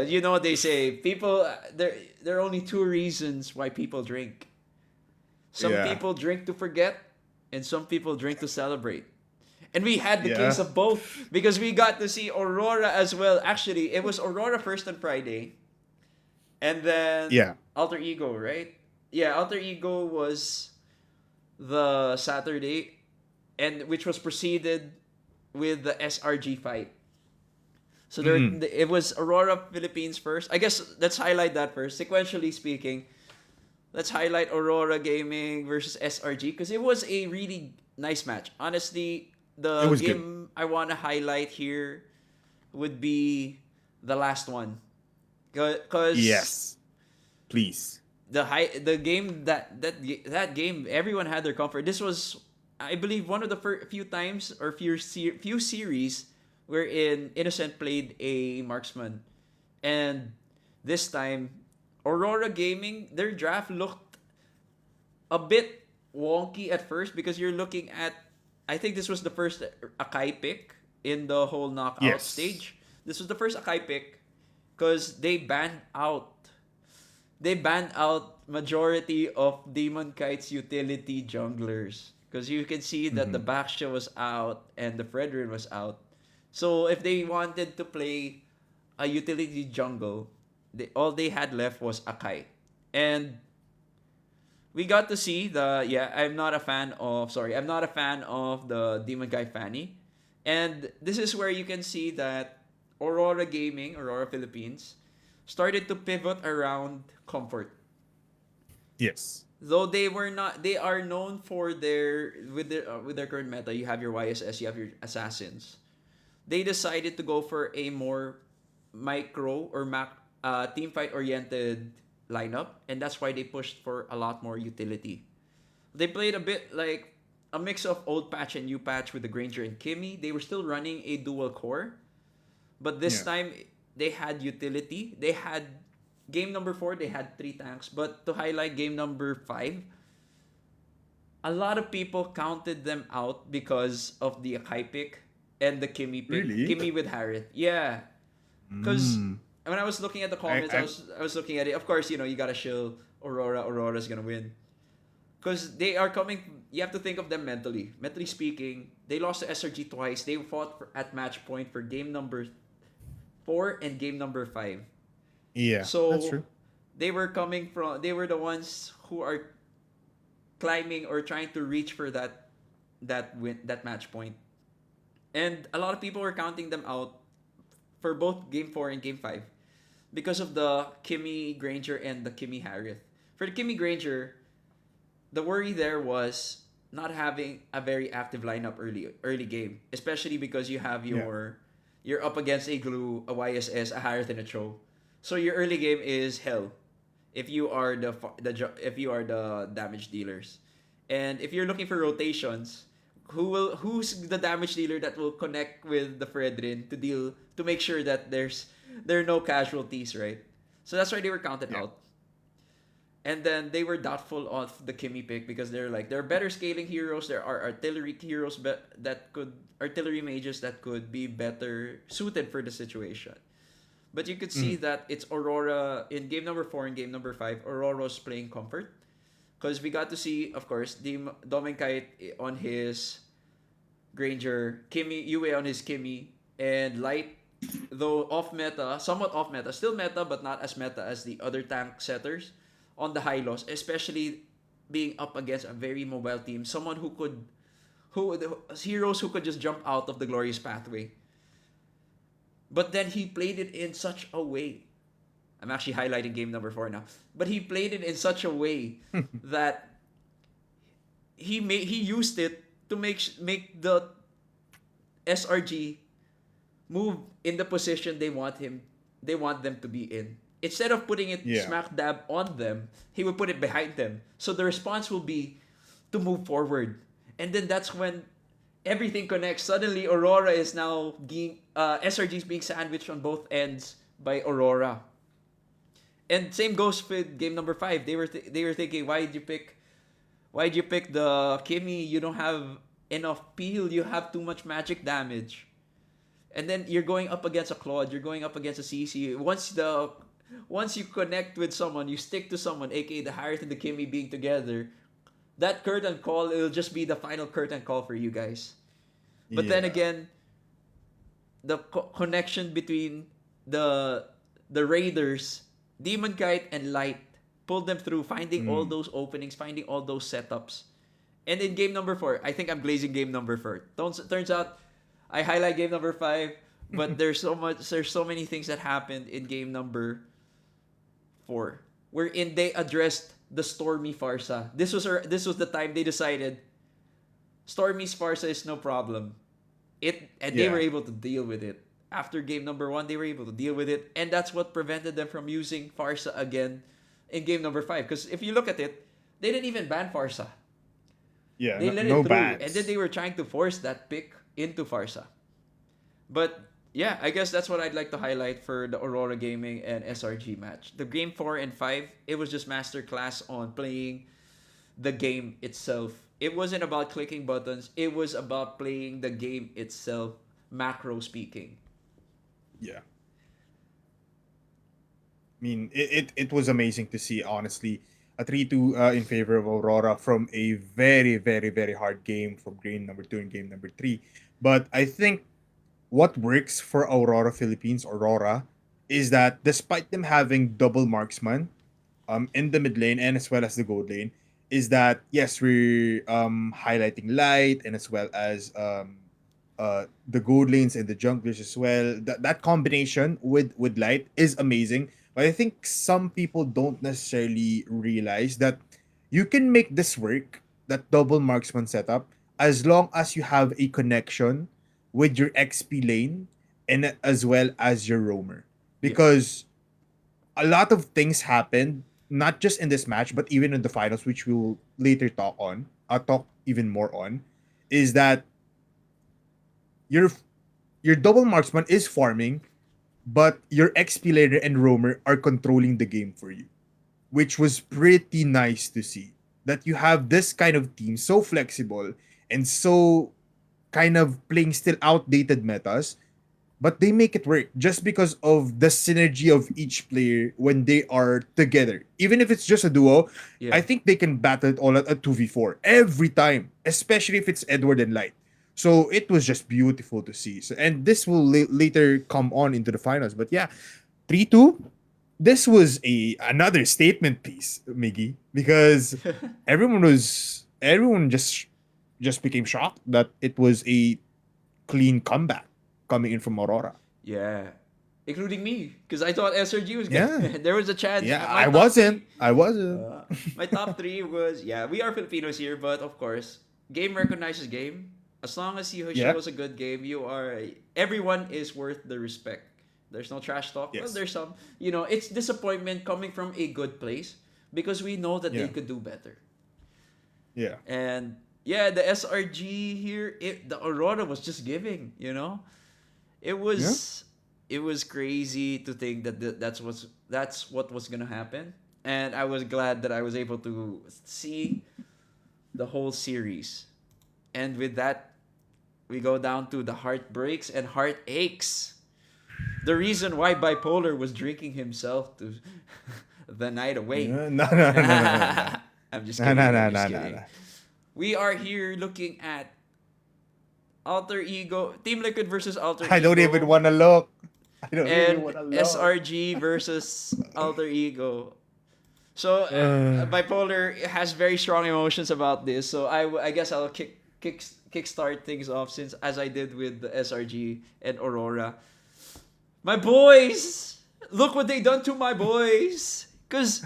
you know what they say, people there are only two reasons why people drink. Some Yeah. people drink to forget and some people drink to celebrate. And we had the Yeah. case of both because we got to see Aurora as well. Actually, it was Aurora first on Friday, and then Yeah. Alter Ego, right? Yeah, Alter Ego was the Saturday, and which was preceded with the SRG fight. So there, Mm. it was Aurora Philippines first. I guess let's highlight that first. Sequentially speaking, let's highlight Aurora Gaming versus SRG because it was a really nice match. Honestly, It the was good. game I want to highlight here would be the last one, because Yes. Please. the game that game everyone had their comfort. This was, I believe, one of the few times or few series wherein Innocent played a marksman, and this time Aurora Gaming, their draft looked a bit wonky at first because you're looking at, I think this was the first Akai pick in the whole knockout Yes. stage. This was the first Akai pick because they banned out majority of Demon Kite's utility junglers because you can see that the Mm-hmm. Baxia was out and the Fredrin was out. So if they wanted to play a utility jungle, all they had left was Akai. And we got to see I'm not a fan of the Demon Guy Fanny. And this is where you can see that Aurora Gaming, Aurora Philippines, started to pivot around comfort. Yes. Though they are known for their current meta. You have your YSS, you have your assassins. They decided to go for a more micro or team fight oriented lineup, and that's why they pushed for a lot more utility. They played a bit like a mix of old patch and new patch with the Granger and Kimmy. They were still running a dual core, but this Yeah. time they had utility. They had game number 4, they had 3 tanks, but to highlight game number 5, a lot of people counted them out because of the Akai pick and the Kimmy pick. Really? Kimmy with Harith. Yeah. Because Mm. when I was looking at the I, comments, I I was I was looking at it. Of course, you gotta shill Aurora. Aurora's gonna win because they are coming. You have to think of them mentally. Mentally speaking, they lost to SRG twice. They fought at match point for game number 4 and game number 5. yeah, that's So true. they were coming from. They were the ones who are climbing or trying to reach for that match point. And a lot of people were counting them out for both game 4 and game 5 because of the Kimmy Granger and the Kimmy Harith. For the Kimmy Granger, the worry there was not having a very active lineup early game, especially because you have Yeah. you're up against a Glue, a YSS, a Harith, and a Cho. So your early game is hell if you are if you are the damage dealers. And if you're looking for rotations, who's the damage dealer that will connect with the Fredrin to make sure that there are no casualties, right? So that's why they were counted Yeah. out. And then they were doubtful of the Kimmy pick because they're like, there are better scaling heroes. There are artillery heroes artillery mages that could be better suited for the situation. But you could see Mm. that it's Aurora in game number 4 and game number 5. Aurora's playing comfort because we got to see, of course, Domenkite on his Granger, Kimmy Yue on his Kimmy, and Light, though off meta, somewhat off meta, still meta but not as meta as the other tank setters on the high loss, especially being up against a very mobile team, someone who heroes who could just jump out of the glorious pathway. But then he played it in such a way. I'm actually highlighting game number 4 now. But he played it in such a way that he used it to make the SRG move in the position they want them to be in. Instead of putting it Yeah. smack dab on them, he would put it behind them. So the response will be to move forward. And then that's when everything connects. Suddenly Aurora is now being SRG is being sandwiched on both ends by Aurora. And same goes with game number 5. They were thinking, why did you pick the Kimmy? You don't have enough peel. You have too much magic damage. And then you're going up against a Claude. You're going up against a CC. Once you connect with someone, you stick to someone, aka the Harith and the Kimmy being together. That curtain call, it'll just be the final curtain call for you guys. But then Yeah. again, the connection between the the Raiders, Demon Kite, and Light pulled them through, finding all Mm. those openings, finding all those setups. And in game number 4, I think I'm glazing game number 4. Turns out I highlight game number 5, but there's so many things that happened in game number 4 wherein they addressed the Stormy Farsa. This was the time they decided Stormy's Farsa is no problem. And they were Yeah. able to deal with it. After game number 1, they were able to deal with it, and that's what prevented them from using Farsa again in game number 5. Because if you look at it, they didn't even ban Farsa. Yeah. They No, let no it through, and then bans. they were trying to force that pick into Farsa. But yeah, I guess that's what I'd like to highlight for the Aurora Gaming and SRG match. The game 4 and 5, it was just masterclass on playing the game itself. It wasn't about clicking buttons, it was about playing the game itself, macro speaking. Yeah. I mean, it was amazing to see, honestly. A 3-2 in favor of Aurora from a very, very, very hard game from game number 2 and game number 3. But I think what works for Aurora Philippines, Aurora, is that despite them having double marksman in the mid lane and as well as the gold lane, is that yes, we're highlighting light and as well as the gold lanes and the junglers as well. That combination with light is amazing. But I think some people don't necessarily realize that you can make this work, that double marksman setup, as long as you have a connection with your XP lane and as well as your roamer. Yeah. Because a lot of things happened, not just in this match, but even in the finals, which we'll later talk on. I'll talk even more on, is that your your double marksman is farming, but your XP laner and roamer are controlling the game for you, which was pretty nice to see. That you have this kind of team so flexible and so kind of playing still outdated metas, but they make it work just because of the synergy of each player when they are together. Even if it's just a duo, Yeah. I think they can battle it all at a 2v4 every time, especially if it's Edward and Light. So it was just beautiful to see. So, and this will later come on into the finals. But yeah, 3-2. This was a another statement piece, Miggy, because everyone just became shocked that it was a clean comeback coming in from Aurora. Yeah. Including me, because I thought SRG was gonna. Yeah. There was a chance. Yeah, My I top wasn't. three. I wasn't. My top 3 was, yeah, we are Filipinos here, but of course, game recognizes game. As long as you show Yeah. us a good game, everyone is worth the respect. There's no trash talk. Well, Yes. there's some. It's disappointment coming from a good place because we know that they Yeah. could do better. Yeah. And yeah, the SRG here, the Aurora was just giving. It Yeah. was it was crazy to think that that's what was gonna happen, and I was glad that I was able to see the whole series. And with that, we go down to the heartbreaks and heartaches. The reason why Bipoler was drinking himself to the night away. Yeah. No, no, no, no, no, no. I'm just No, no, kidding. I'm no, just no, no, kidding. no. We are here looking at Alter Ego, Team Liquid versus Alter I don't Ego, even want to look. I don't even and want to look. SRG versus Alter Ego. So Bipoler has very strong emotions about this. So I guess I'll kickstart things off since as I did with the SRG and Aurora. My boys, look what they done to my boys. Cause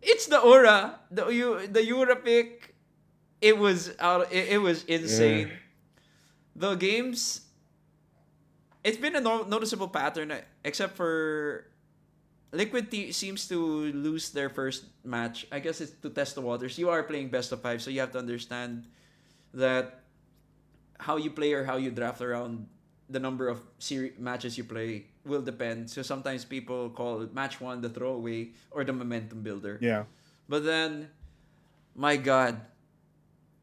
it's the Aura, the Eura pick. It was out. It was Yeah. insane. The games. It's been a noticeable pattern, except for Liquid seems to lose their first match. I guess it's to test the waters. You are playing best of 5, so you have to understand that how you play or how you draft around the number of matches you play will depend. So sometimes people call match 1 the throwaway or the momentum builder. Yeah. But then, my God,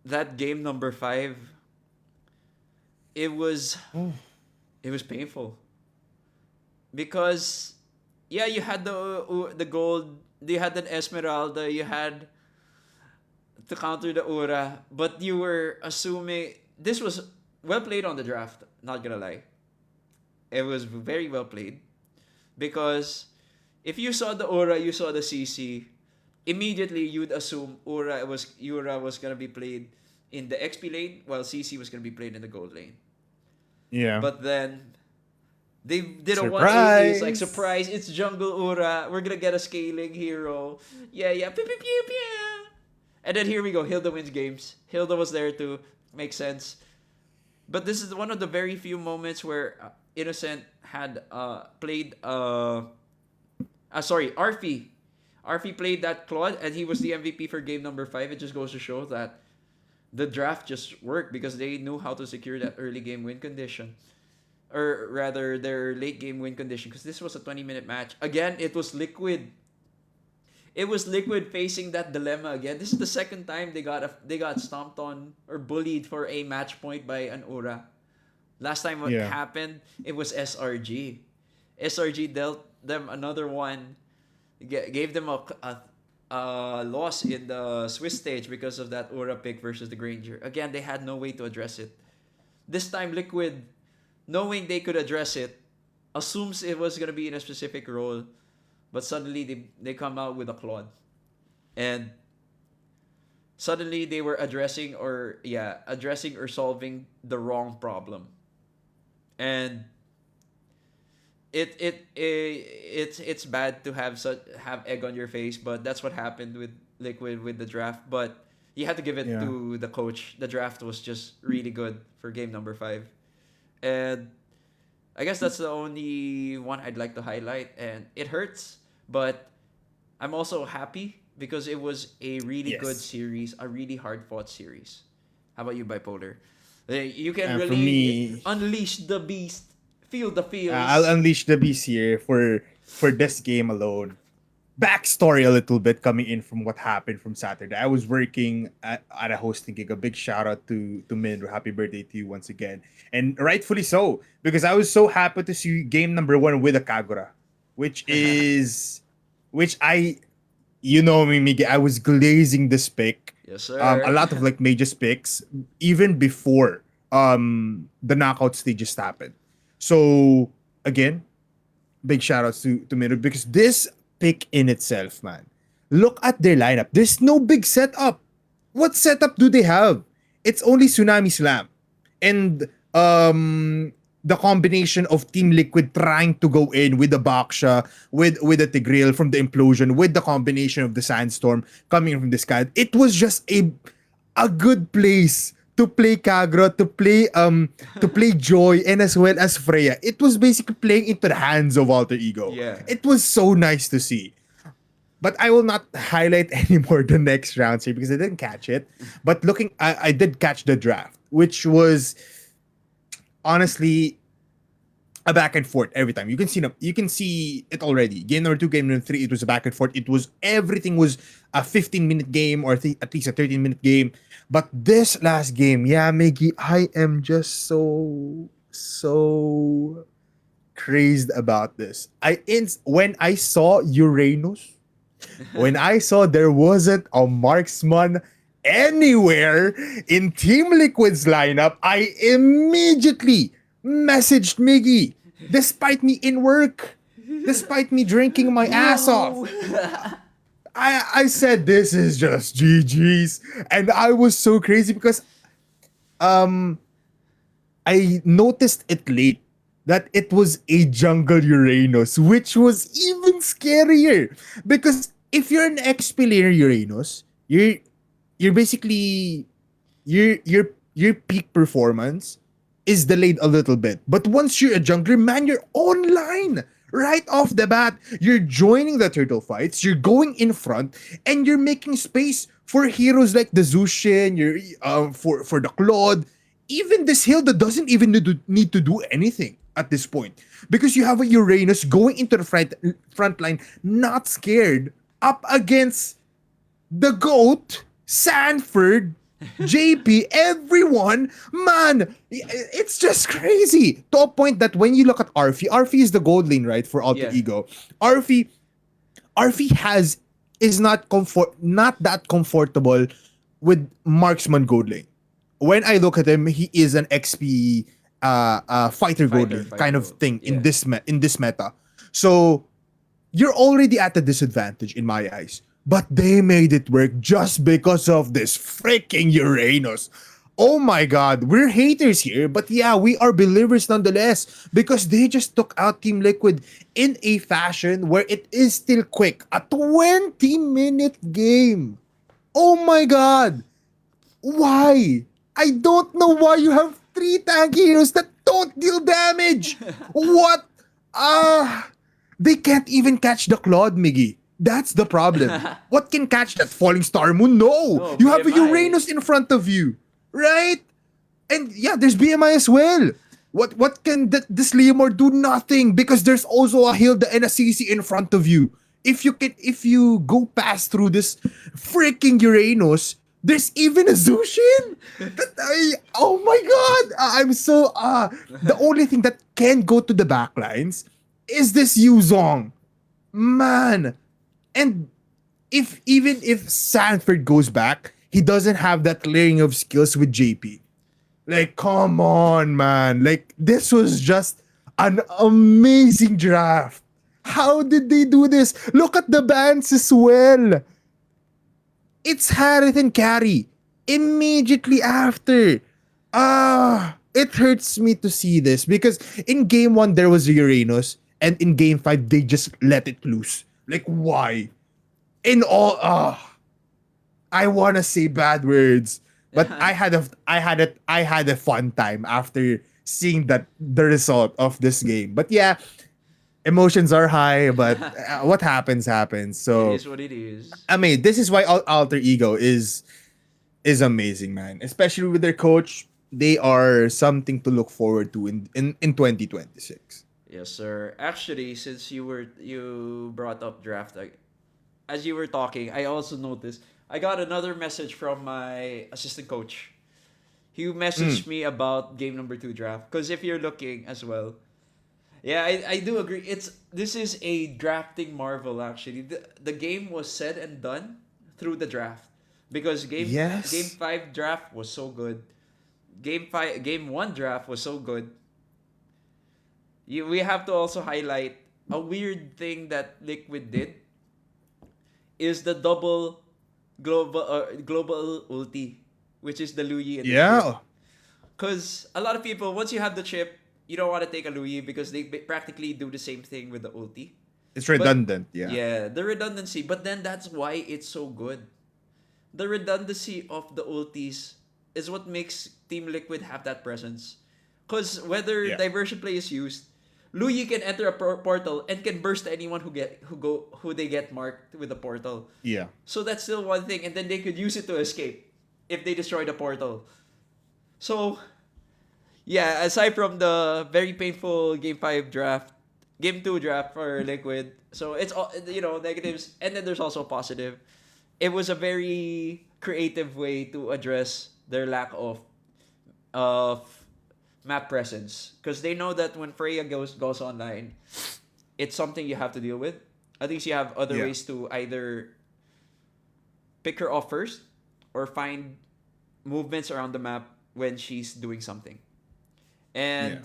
that game number 5, it was it was painful because yeah, you had the gold, you had an Esmeralda, you had to counter the Aura, but you were assuming this was well played on the draft. Not gonna lie, it was very well played because if you saw the aura, you saw the CC. Immediately, you'd assume Aura was gonna be played in the XP lane, while CC was gonna be played in the gold lane. Yeah. But then they did a 180. It's like, Surprise. surprise, it's jungle Aura. We're gonna get a scaling hero. Yeah, yeah. Pew, pew, pew, pew. And then here we go. Hilda wins games. Hilda was there to make sense. But this is one of the very few moments where Innocent had played. Sorry, Arfi. Arfi played that Claude, and he was the MVP for game number 5. It just goes to show that the draft just worked because they knew how to secure that early game win condition. Or rather, their late game win condition. Because this was a 20-minute match. Again, it was Liquid. It was Liquid facing that dilemma again. This is the second time they got stomped on or bullied for a match point by an Aura. Last time what Yeah. happened, it was SRG. SRG dealt them another one, gave them a loss in the Swiss stage because of that Aura pick versus the Granger. Again, they had no way to address it. This time, Liquid, knowing they could address it, assumes it was gonna be in a specific role, but suddenly they come out with a Claude, and suddenly they were addressing or solving the wrong problem, and it's bad to have egg on your face, but that's what happened with Liquid with the draft. But you had to give it Yeah. to the coach. The draft was just really good for game number 5, and I guess that's the only one I'd like to highlight. And it hurts, but I'm also happy because it was a really good Yes. series, a really hard fought series. How about you, Bipolar? You can And for really me, unleash the beast, feel the I'll feels. unleash the beast here for this game alone. Backstory a little bit coming in from what happened from Saturday. I was working at a hosting gig. A big shout out to Mindro. Happy birthday to you once again. And rightfully so, because I was so happy to see game number 1 with a Kagura, which is which I you know me, Miguel. I was glazing this pick. Yes, A sir. lot of like major picks even before the knockout stages happened. So again, big shout outs to Miro because this pick in itself, man. Look at their lineup. There's no big setup. What setup do they have? It's only Tsunami Slam. And the combination of Team Liquid trying to go in with the Baksha, with the Tigreal from the implosion, with the combination of the Sandstorm coming from the sky. It was just a good place to play Kagura, to play Joy, and as well as Freya. It was basically playing into the hands of Alter Ego. Yeah. It was so nice to see. But I will not highlight anymore the next rounds here because I didn't catch it. But I did catch the draft, which was honestly a back and forth every time. You can see it already. Game number 2, game number 3, it was a back and forth. Everything was a 15-minute game or at least a 13-minute game. But this last game, yeah, Miggy, I am just so crazed about this. When I saw Uranus, when I saw there wasn't a marksman anywhere in Team Liquid's lineup, I immediately messaged Miggy, despite me in work, despite me drinking my ass off. No. I said this is just GG's, and I was so crazy because um I noticed it late that it was a jungle Uranus, which was even scarier. Because if you're an XP laner Uranus, you're basically your peak performance is delayed a little bit. But once you're a jungler, man, you're online. Right off the bat, you're joining the turtle fights, you're going in front, and you're making space for heroes like the Zushin, for the Claude. Even this Hilda doesn't even need to do anything at this point because you have a Uranus going into the front line, not scared, up against the GOAT, Sanford, JP, everyone, man, it's just crazy. To a point that when you look at Arfi is the gold lane, right, for Alter Yeah. Ego. Arfi is not that comfortable with marksman gold lane. when I look at him, he is an XP fighter gold lane Fighter kind of gold. thing Yeah. in this meta. So you're already at a disadvantage in my eyes. But they made it work just because of this freaking Uranus. Oh my god, we're haters here, but yeah, we are believers nonetheless because they just took out Team Liquid in a fashion where it is still quick. A 20-minute game. Oh my god. Why? I don't know why you have three tank heroes that don't deal damage. What? They can't even catch the Claude, Miggy. That's the problem. What can catch that falling star moon? No, No, you have a BMI. Uranus in front of you, right? And yeah, there's BMI as well. What can this Leomord do? Nothing because there's also a Hilda and a CC in front of you. If you go past through this freaking Uranus, there's even a Zushin. Oh my god! I'm so the only thing that can go to the backlines is this Yuzong. Man. And if even if Sanford goes back, he doesn't have that layering of skills with JP. Like, come on, man. Like, this was just an amazing draft. How did they do this? Look at the bands as well. It's Harith and Carrie. Immediately after. It hurts me to see this because in game 1 there was Uranus and in game 5 they just let it loose. Like, why? In all I want to say bad words, but I had a fun time after seeing that the result of this game. But yeah, emotions are high, but what happens happens. It So is what it is. I mean, this is why Alter Ego is amazing, man. Especially with their coach, they are something to look forward to in 2026. Yes, sir. Actually, since you brought up draft, as you were talking, I also noticed I got another message from my assistant coach. He messaged me about game number 2 draft because if you're looking as well, yeah, I do agree. This is a drafting marvel actually. The game was said and done through the draft because game Yes. 5 draft was so good. Game 1 draft was so good. We have to also highlight a weird thing that Liquid did is the double global ulti, which is the Luyi and the chip. Yeah. Because a lot of people, once you have the chip, you don't want to take a Luyi because they practically do the same thing with the ulti. It's But redundant, yeah. yeah, the redundancy. But then that's why it's so good. The redundancy of the ultis is what makes Team Liquid have that presence. Because whether Yeah. diversion play is used, Luyi can enter a portal and can burst anyone who they get marked with the portal. Yeah. So that's still one thing, and then they could use it to escape if they destroy the portal. So yeah, aside from the very painful game 2 draft for Liquid, so it's all negatives, and then there's also positive. It was a very creative way to address their lack of map presence because they know that when Freya goes online, it's something you have to deal with. At least you have other Yeah. ways to either pick her off first or find movements around the map when she's doing something. And Yeah.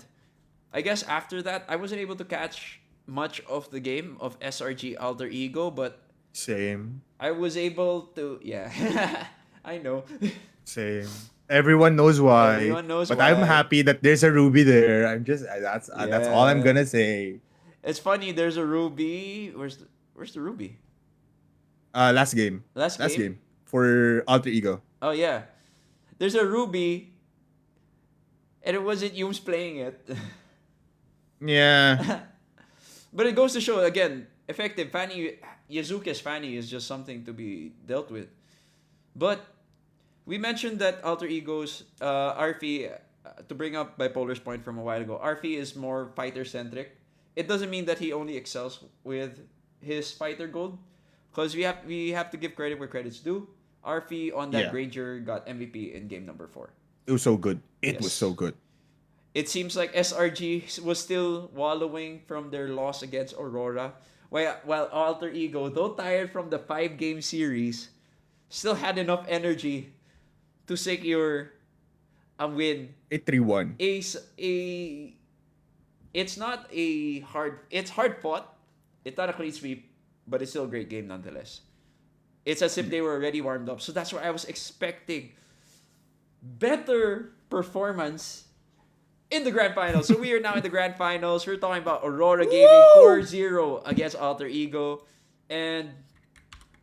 I guess after that, I wasn't able to catch much of the game of SRG Alter Ego, but Same. I was able to, yeah. I know. Same. Everyone knows why. Everyone knows but I'm why. happy that there's a Ruby there. That's all I'm Yeah. gonna say. It's funny, there's a Ruby. Where's the Ruby? Last game. Last Last game? game for Alter Ego. Oh yeah. There's a Ruby and it wasn't Yums playing it. Yeah. But it goes to show again, effective Fanny Yazuka's Fanny is just something to be dealt with. But we mentioned that Alter Ego's Arfi to bring up Bipoler's point from a while ago. Arfi is more fighter centric. It doesn't mean that he only excels with his fighter gold, because we have to give credit where credit's due. Arfi on that Yeah. Granger got MVP in game number 4. It was so good. It was Yes. so good. It seems like SRG was still wallowing from their loss against Aurora, while Alter Ego, though tired from the 5-game series, still had enough energy to secure a win. A 3-1. A it's not a hard. It's hard fought. It's not a clean sweep, but it's still a great game nonetheless. It's as if they were already warmed up. So that's why I was expecting better performance in the grand finals. So we are now in the grand finals. We're talking about Aurora Gaming 4-0 against Alter Ego. And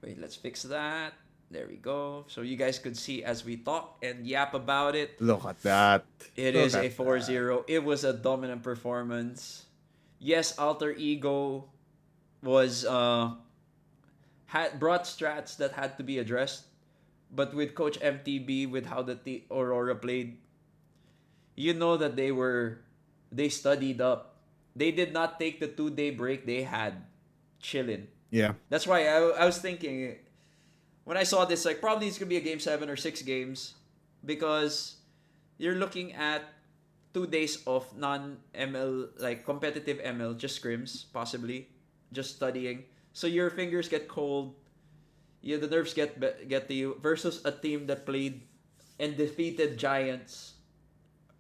wait, let's fix that. There we go. So you guys could see as we talk and yap about it. Look at that. It Look is a at 4-0. It was a dominant performance. Yes, Alter Ego was had brought strats that had to be addressed. But with Coach MTB, with how the Aurora played, you know that they studied up. They did not take the 2-day break they had chilling. Yeah. That's why I was thinking when I saw this, like probably it's gonna be a game 7 or 6 games because you're looking at 2 days of non ML like competitive ML, just scrims possibly, just studying. So your fingers get cold. Yeah, the nerves get to you versus a team that played and defeated giants.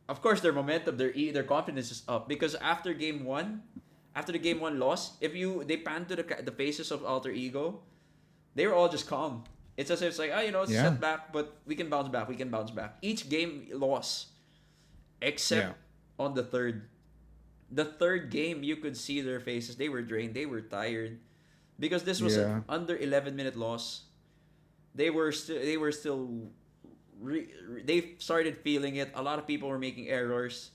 Of course, their momentum, their confidence is up because after the game one loss, if you they pan to the faces of Alter Ego, they were all just calm. It's as if it's like, it's a Yeah. setback, but we can bounce back. We can bounce back. Each game loss, except Yeah. on the third. The third game, you could see their faces. They were drained. They were tired because this was an Yeah. under 11-minute loss. They were still they started feeling it. A lot of people were making errors.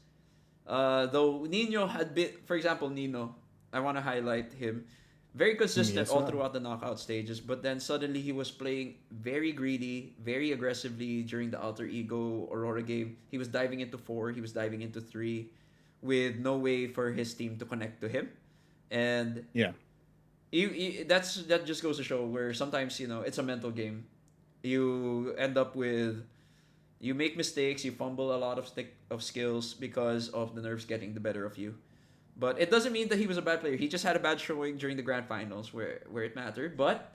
Though Nino had been, for example, Nino, I want to highlight him. Very Me consistent as all well. throughout the knockout stages, but then suddenly he was playing very greedy, very aggressively during the Alter Ego Aurora game. He was diving into 4, he was diving into 3, with no way for his team to connect to him. And Yeah. that just goes to show where sometimes it's a mental game. You end up with you make mistakes, you fumble a lot of skills because of the nerves getting the better of you. But it doesn't mean that he was a bad player. He just had a bad showing during the grand finals where it mattered. But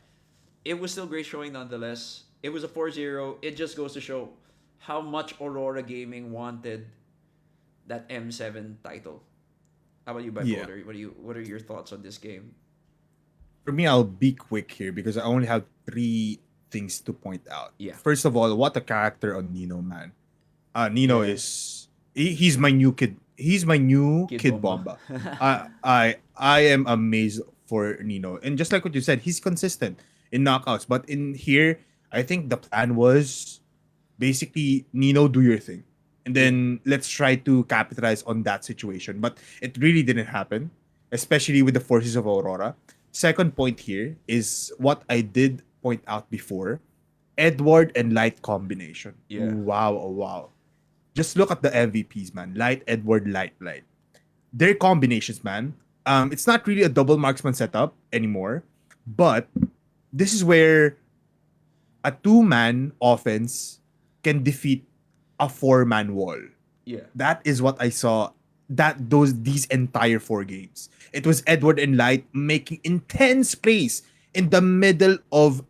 it was still great showing nonetheless. It was a 4-0. It just goes to show how much Aurora Gaming wanted that M7 title. How about you, Yeah. Bipoler? What are your thoughts on this game? For me, I'll be quick here because I only have three things to point out. Yeah. First of all, what a character on Nino, man. Nino Yeah. is he's my new kid. He's my new Kid kid Bomba. bomba. I am amazed for Nino. And just like what you said, he's consistent in knockouts. But in here, I think the plan was basically Nino, do your thing. And Yeah. then let's try to capitalize on that situation. But it really didn't happen, especially with the forces of Aurora. Second point here is what I did point out before. Edward and Light combination. Yeah. Wow, oh wow. Just look at the MVPs, man. Light, Edward, Light, Light. Their combinations, man. It's not really a double marksman setup anymore, but this is where a two-man offense can defeat a four-man wall. Yeah. That is what I saw these entire 4 games. It was Edward and Light making intense plays in the middle of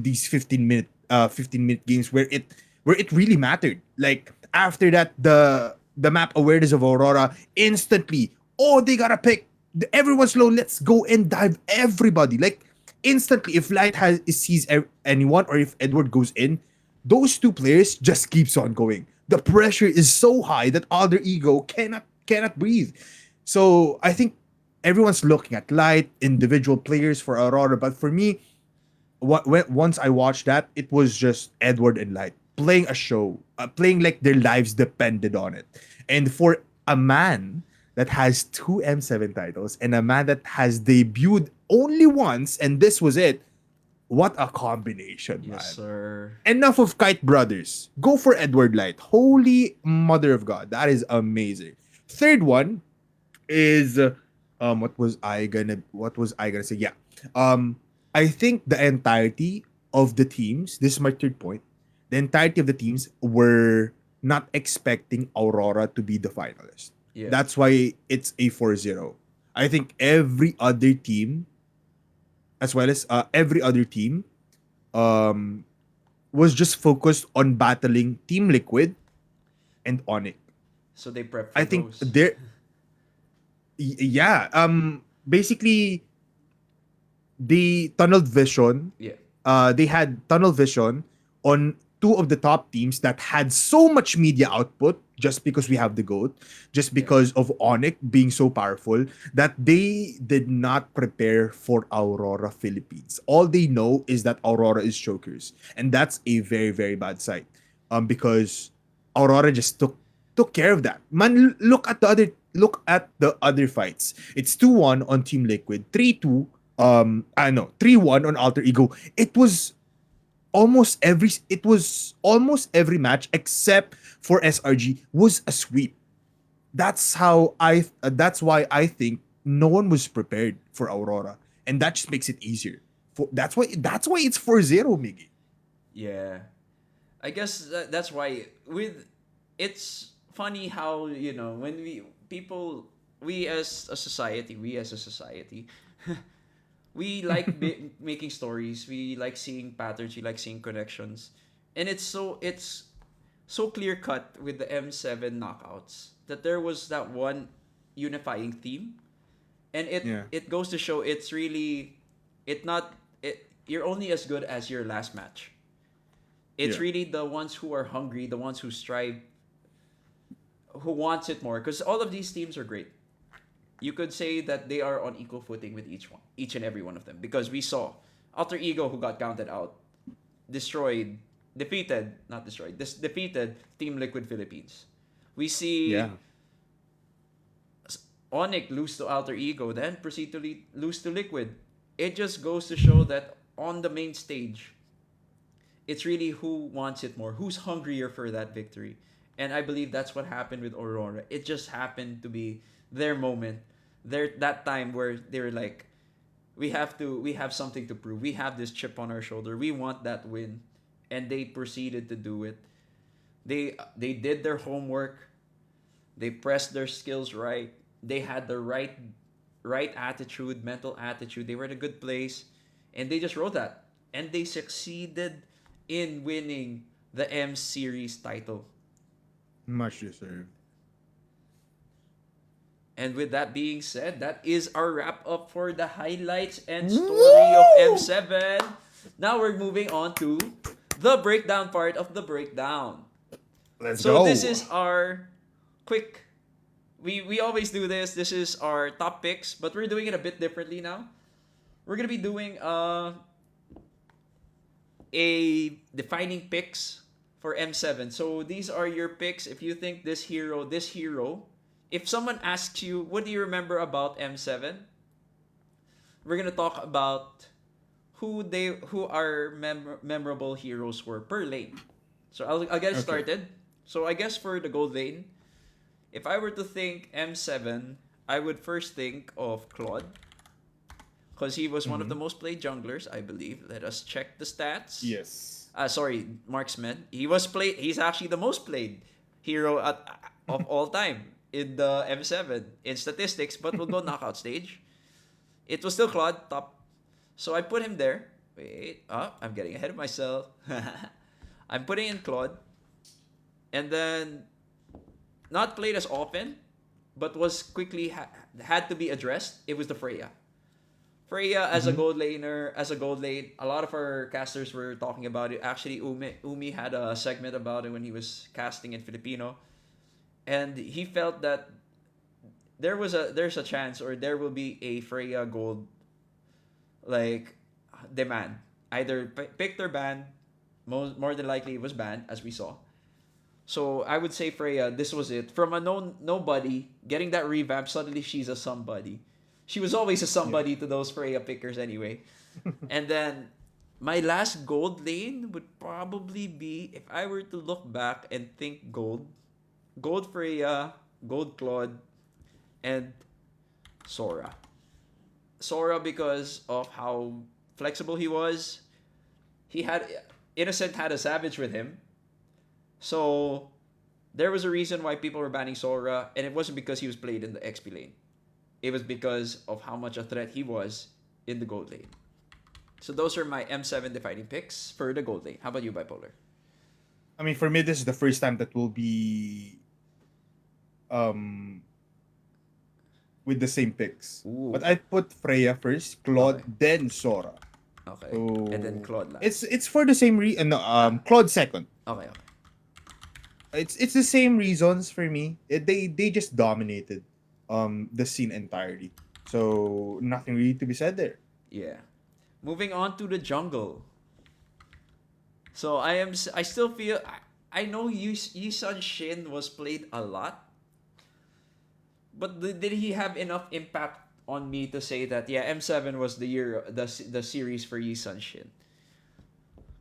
these 15-minute games where it really mattered. Like after that, the map awareness of Aurora instantly. Oh, they gotta pick. Everyone's low. Let's go and dive everybody. Like instantly, if Light sees anyone or if Edward goes in, those two players just keeps on going. The pressure is so high that Alter Ego cannot breathe. So I think everyone's looking at Light, individual players for Aurora, but for me, once I watched that, it was just Edward and Light playing a show, playing like their lives depended on it. And for a man that has 2 M7 titles and a man that has debuted only once, and this was it, what a combination, man. Yes, sir. Enough of Kite Brothers. Go for Edward Light. Holy Mother of God. That is amazing. Third one is what was I gonna say? Yeah. I think the entirety of the teams, this is my third point. The entirety of the teams were not expecting Aurora to be the finalist. Yeah. That's why it's a 4-0. I think every other team, as well as every other team, um, was just focused on battling Team Liquid and Onyx. So they prep I for think those. they're yeah. Basically, they tunneled vision. Yeah. They had tunnel vision on two of the top teams that had so much media output just because we have the GOAT, just Yeah. because of Onyx being so powerful, that they did not prepare for Aurora Philippines. All they know is that Aurora is chokers. And that's a very, very bad sight. Because Aurora just took care of that. Man, look at the other fights. It's 2-1 on Team Liquid, 3-2 I know 3-1 on Alter Ego. It was almost every match except for SRG was a sweep. That's why I think no one was prepared for Aurora, and that just makes it easier. That's why it's 4-0, Miggy. Yeah. I guess that's why with it's funny how, when we as a society we like making stories, we like seeing patterns, we like seeing connections. And it's so clear cut with the M7 knockouts that there was that one unifying theme, and it Yeah, it goes to show it's really it not it you're only as good as your last match. It's yeah, really the ones who are hungry, the ones who strive, who wants it more, because all of these teams are great. You could say that they are on equal footing with each and every one of them, because we saw Alter Ego, who got counted out, destroyed, defeated, not destroyed, defeated Team Liquid Philippines. We yeah. see Onyx lose to Alter Ego, then proceed to lose to Liquid. It just goes to show that on the main stage, it's really who wants it more, who's hungrier for that victory. And I believe that's what happened with Aurora. It just happened to be their moment, that time where they were like, we have something to prove. We have this chip on our shoulder. We want that win. And they proceeded to do it. They did their homework. They pressed their skills right. They had the right attitude, mental attitude. They were in a good place, and they just wrote that. And they succeeded in winning the M Series title. Much deserved. And with that being said, that is our wrap up for the highlights and story of Woo! M7. Now we're moving on to the breakdown part of the breakdown. Let's So this go. is our quick. We always do this. This is our top picks, but we're doing it a bit differently now. We're gonna be doing a defining picks for M7. So these are your picks. If you think this hero, if someone asks you, what do you remember about M7? We're gonna talk about who our memorable heroes were per lane. So I'll get Okay. started. So I guess for the gold lane, if I were to think M7, I would first think of Claude, because he was one of the Mm-hmm. most played junglers, I believe. Let us check the stats. Yes. Sorry, marksman. He's actually the most played hero of all time in the M7 in statistics, but we'll go knockout stage. It was still Claude top. So I put him there. Wait, I'm getting ahead of myself. I'm putting in Claude, and then not played as often, but was quickly had to be addressed. It was the Freya. Freya as a Mm-hmm. gold laner, as a gold lane, a lot of our casters were talking about it. Actually, Umi had a segment about it when he was casting in Filipino, and he felt that there's a chance, or there will be a Freya gold like demand. Either picked or banned. More than likely it was banned, as we saw. So I would say Freya, this was it. From a nobody getting that revamp, suddenly she's a somebody. She was always a Yeah. somebody to those Freya pickers anyway. And then my last gold lane would probably be, if I were to look back and think gold Freya, gold Claude, and Sora. Sora, because of how flexible he was. He had Innocent had a savage with him. So there was a reason why people were banning Sora, and it wasn't because he was played in the XP lane. It was because of how much a threat he was in the gold lane. So those are my M7 defining picks for the gold lane. How about you, Bipolar? I mean, for me, this is the first time that we'll be um with the same picks. Ooh. But I put Freya first, Okay. Claude, then Sora. Okay. And then So Claude it's last. it's for the same reason. No, Ah. Claude second. Okay. Okay. It's the same reasons for me. They just dominated the scene entirely. So nothing really to be said there. Yeah. Moving on to the jungle. So I still feel I know Yi Sun Shin was played a lot, but did he have enough impact on me to say that yeah M7 was the year the series for Yi Sun Shin?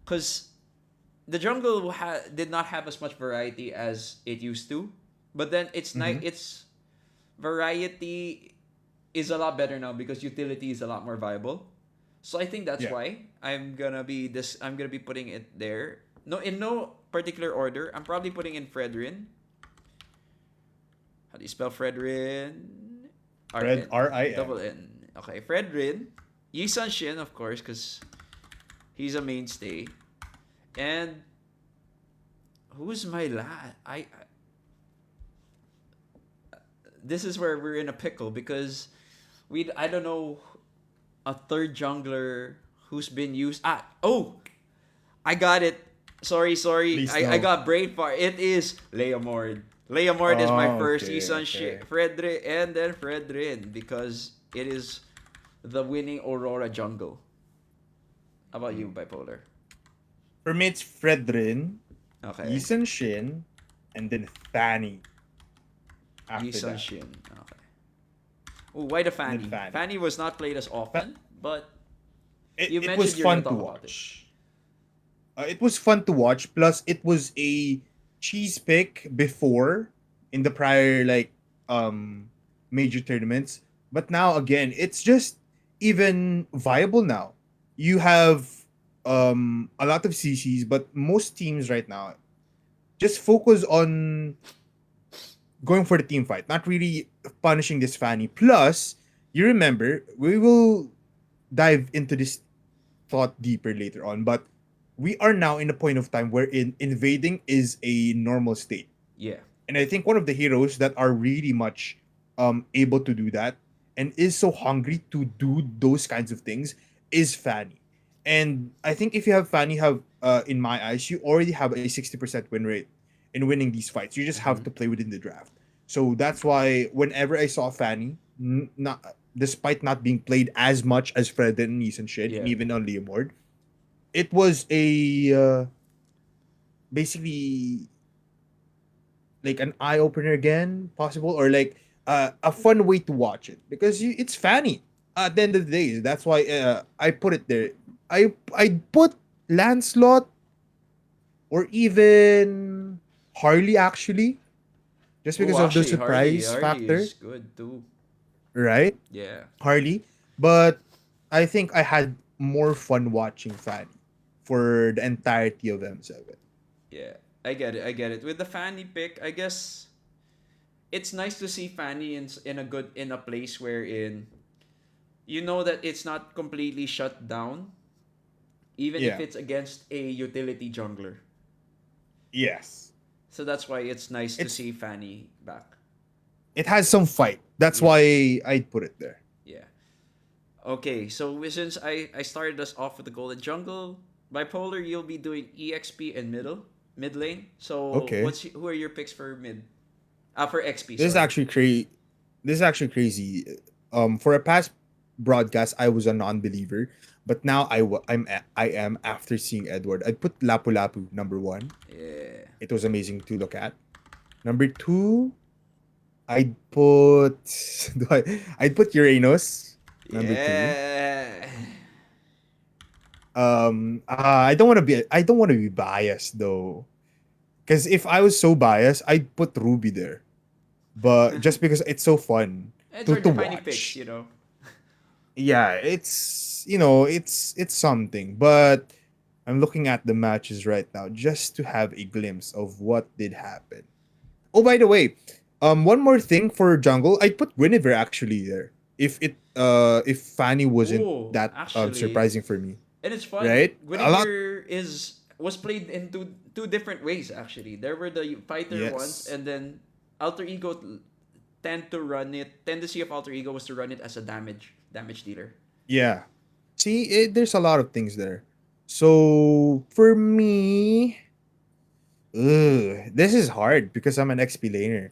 Cuz the jungle did not have as much variety as it used to, but then Mm-hmm. its variety is a lot better now because utility is a lot more viable. So I think that's Yeah. why I'm gonna be putting it there. No, in no particular order. I'm probably putting in Fredrin. How do you spell Fredrin? Red RN. RIN. Double N. Okay, Fredrin. Yi Sun Shin, of course, because he's a mainstay. And who's my lad? This is where we're in a pickle because I don't know a third jungler who's been used. I got it. Sorry. Please I no. got brain fart. It is Leomord. Leomord is my Oh, first okay, Isan okay. Fredrin and then Fredrin because it is the winning Aurora jungle. How about you, Mm. Bipoler? For me, it's Fredrin, Okay. Yisun Shin, and then Fanny after Isan that. Shin. Okay. Ooh, why the And then Fanny? Fanny. Fanny was not played as Fa- often, but it, you it was mentioned you're gonna fun to talk about it. watch. It was fun to watch. Plus, it was a cheese pick before in the prior major tournaments. But now again, it's just even viable now. You have a lot of CCs, but most teams right now just focus on going for the team fight, not really punishing this Fanny. Plus, you remember, we will dive into this thought deeper later on, but we are now in a point of time where invading is a normal state. Yeah. And I think one of the heroes that are really much able to do that and is so hungry to do those kinds of things is Fanny. And I think if you have Fanny, have in my eyes, you already have a 60% win rate in winning these fights. You just have Mm-hmm. to play within the draft. So that's why whenever I saw Fanny, not despite not being played as much as Fred and Nis and Shin, and Yeah. even on Leomord, it was a basically like an eye opener again, possible, or like a fun way to watch it because it's funny. At the end of the day, that's why I put it there. I put Lancelot or even Harley actually, just Oh, because of the actually, surprise Harley factor, is good too. right? Yeah. Harley, but I think I had more fun watching Fanny for the entirety of M7. Yeah, I get it. I get it. With the Fanny pick, I guess it's nice to see Fanny in a place wherein you know that it's not completely shut down, even if Yeah. it's against a utility jungler. Yes. So that's why it's nice to It's see Fanny back. it has some fight. That's Yeah, why I'd put it there. yeah. Okay, so since I started us off with the golden jungle, bipolar, you'll be doing EXP and mid lane. So Okay. who are your picks for mid? For XP, This is sorry. actually crazy. This is actually crazy. For a past broadcast, I was a non-believer, but now I am after seeing Edward. I put Lapu Lapu number one. Yeah. It was amazing to look at. Number two, I'd put I'd put Uranus number two. Yeah. I don't want to be biased though, because if I was so biased, I'd put Ruby there. But just because it's so fun It's our to defining picks, watch. you know. Yeah, it's it's something. But I'm looking at the matches right now just to have a glimpse of what did happen. Oh, by the way, one more thing for jungle, I put Guinevere actually there. If Fanny wasn't Oh, that actually, surprising for me, and it's fun. right? A lot. Guinevere is was played in two different ways actually. There were the fighter ones, Yes. and then Alter Ego tendency of Alter Ego was to run it as a damage dealer. Yeah. See, there's a lot of things there. So for me, this is hard because I'm an XP laner,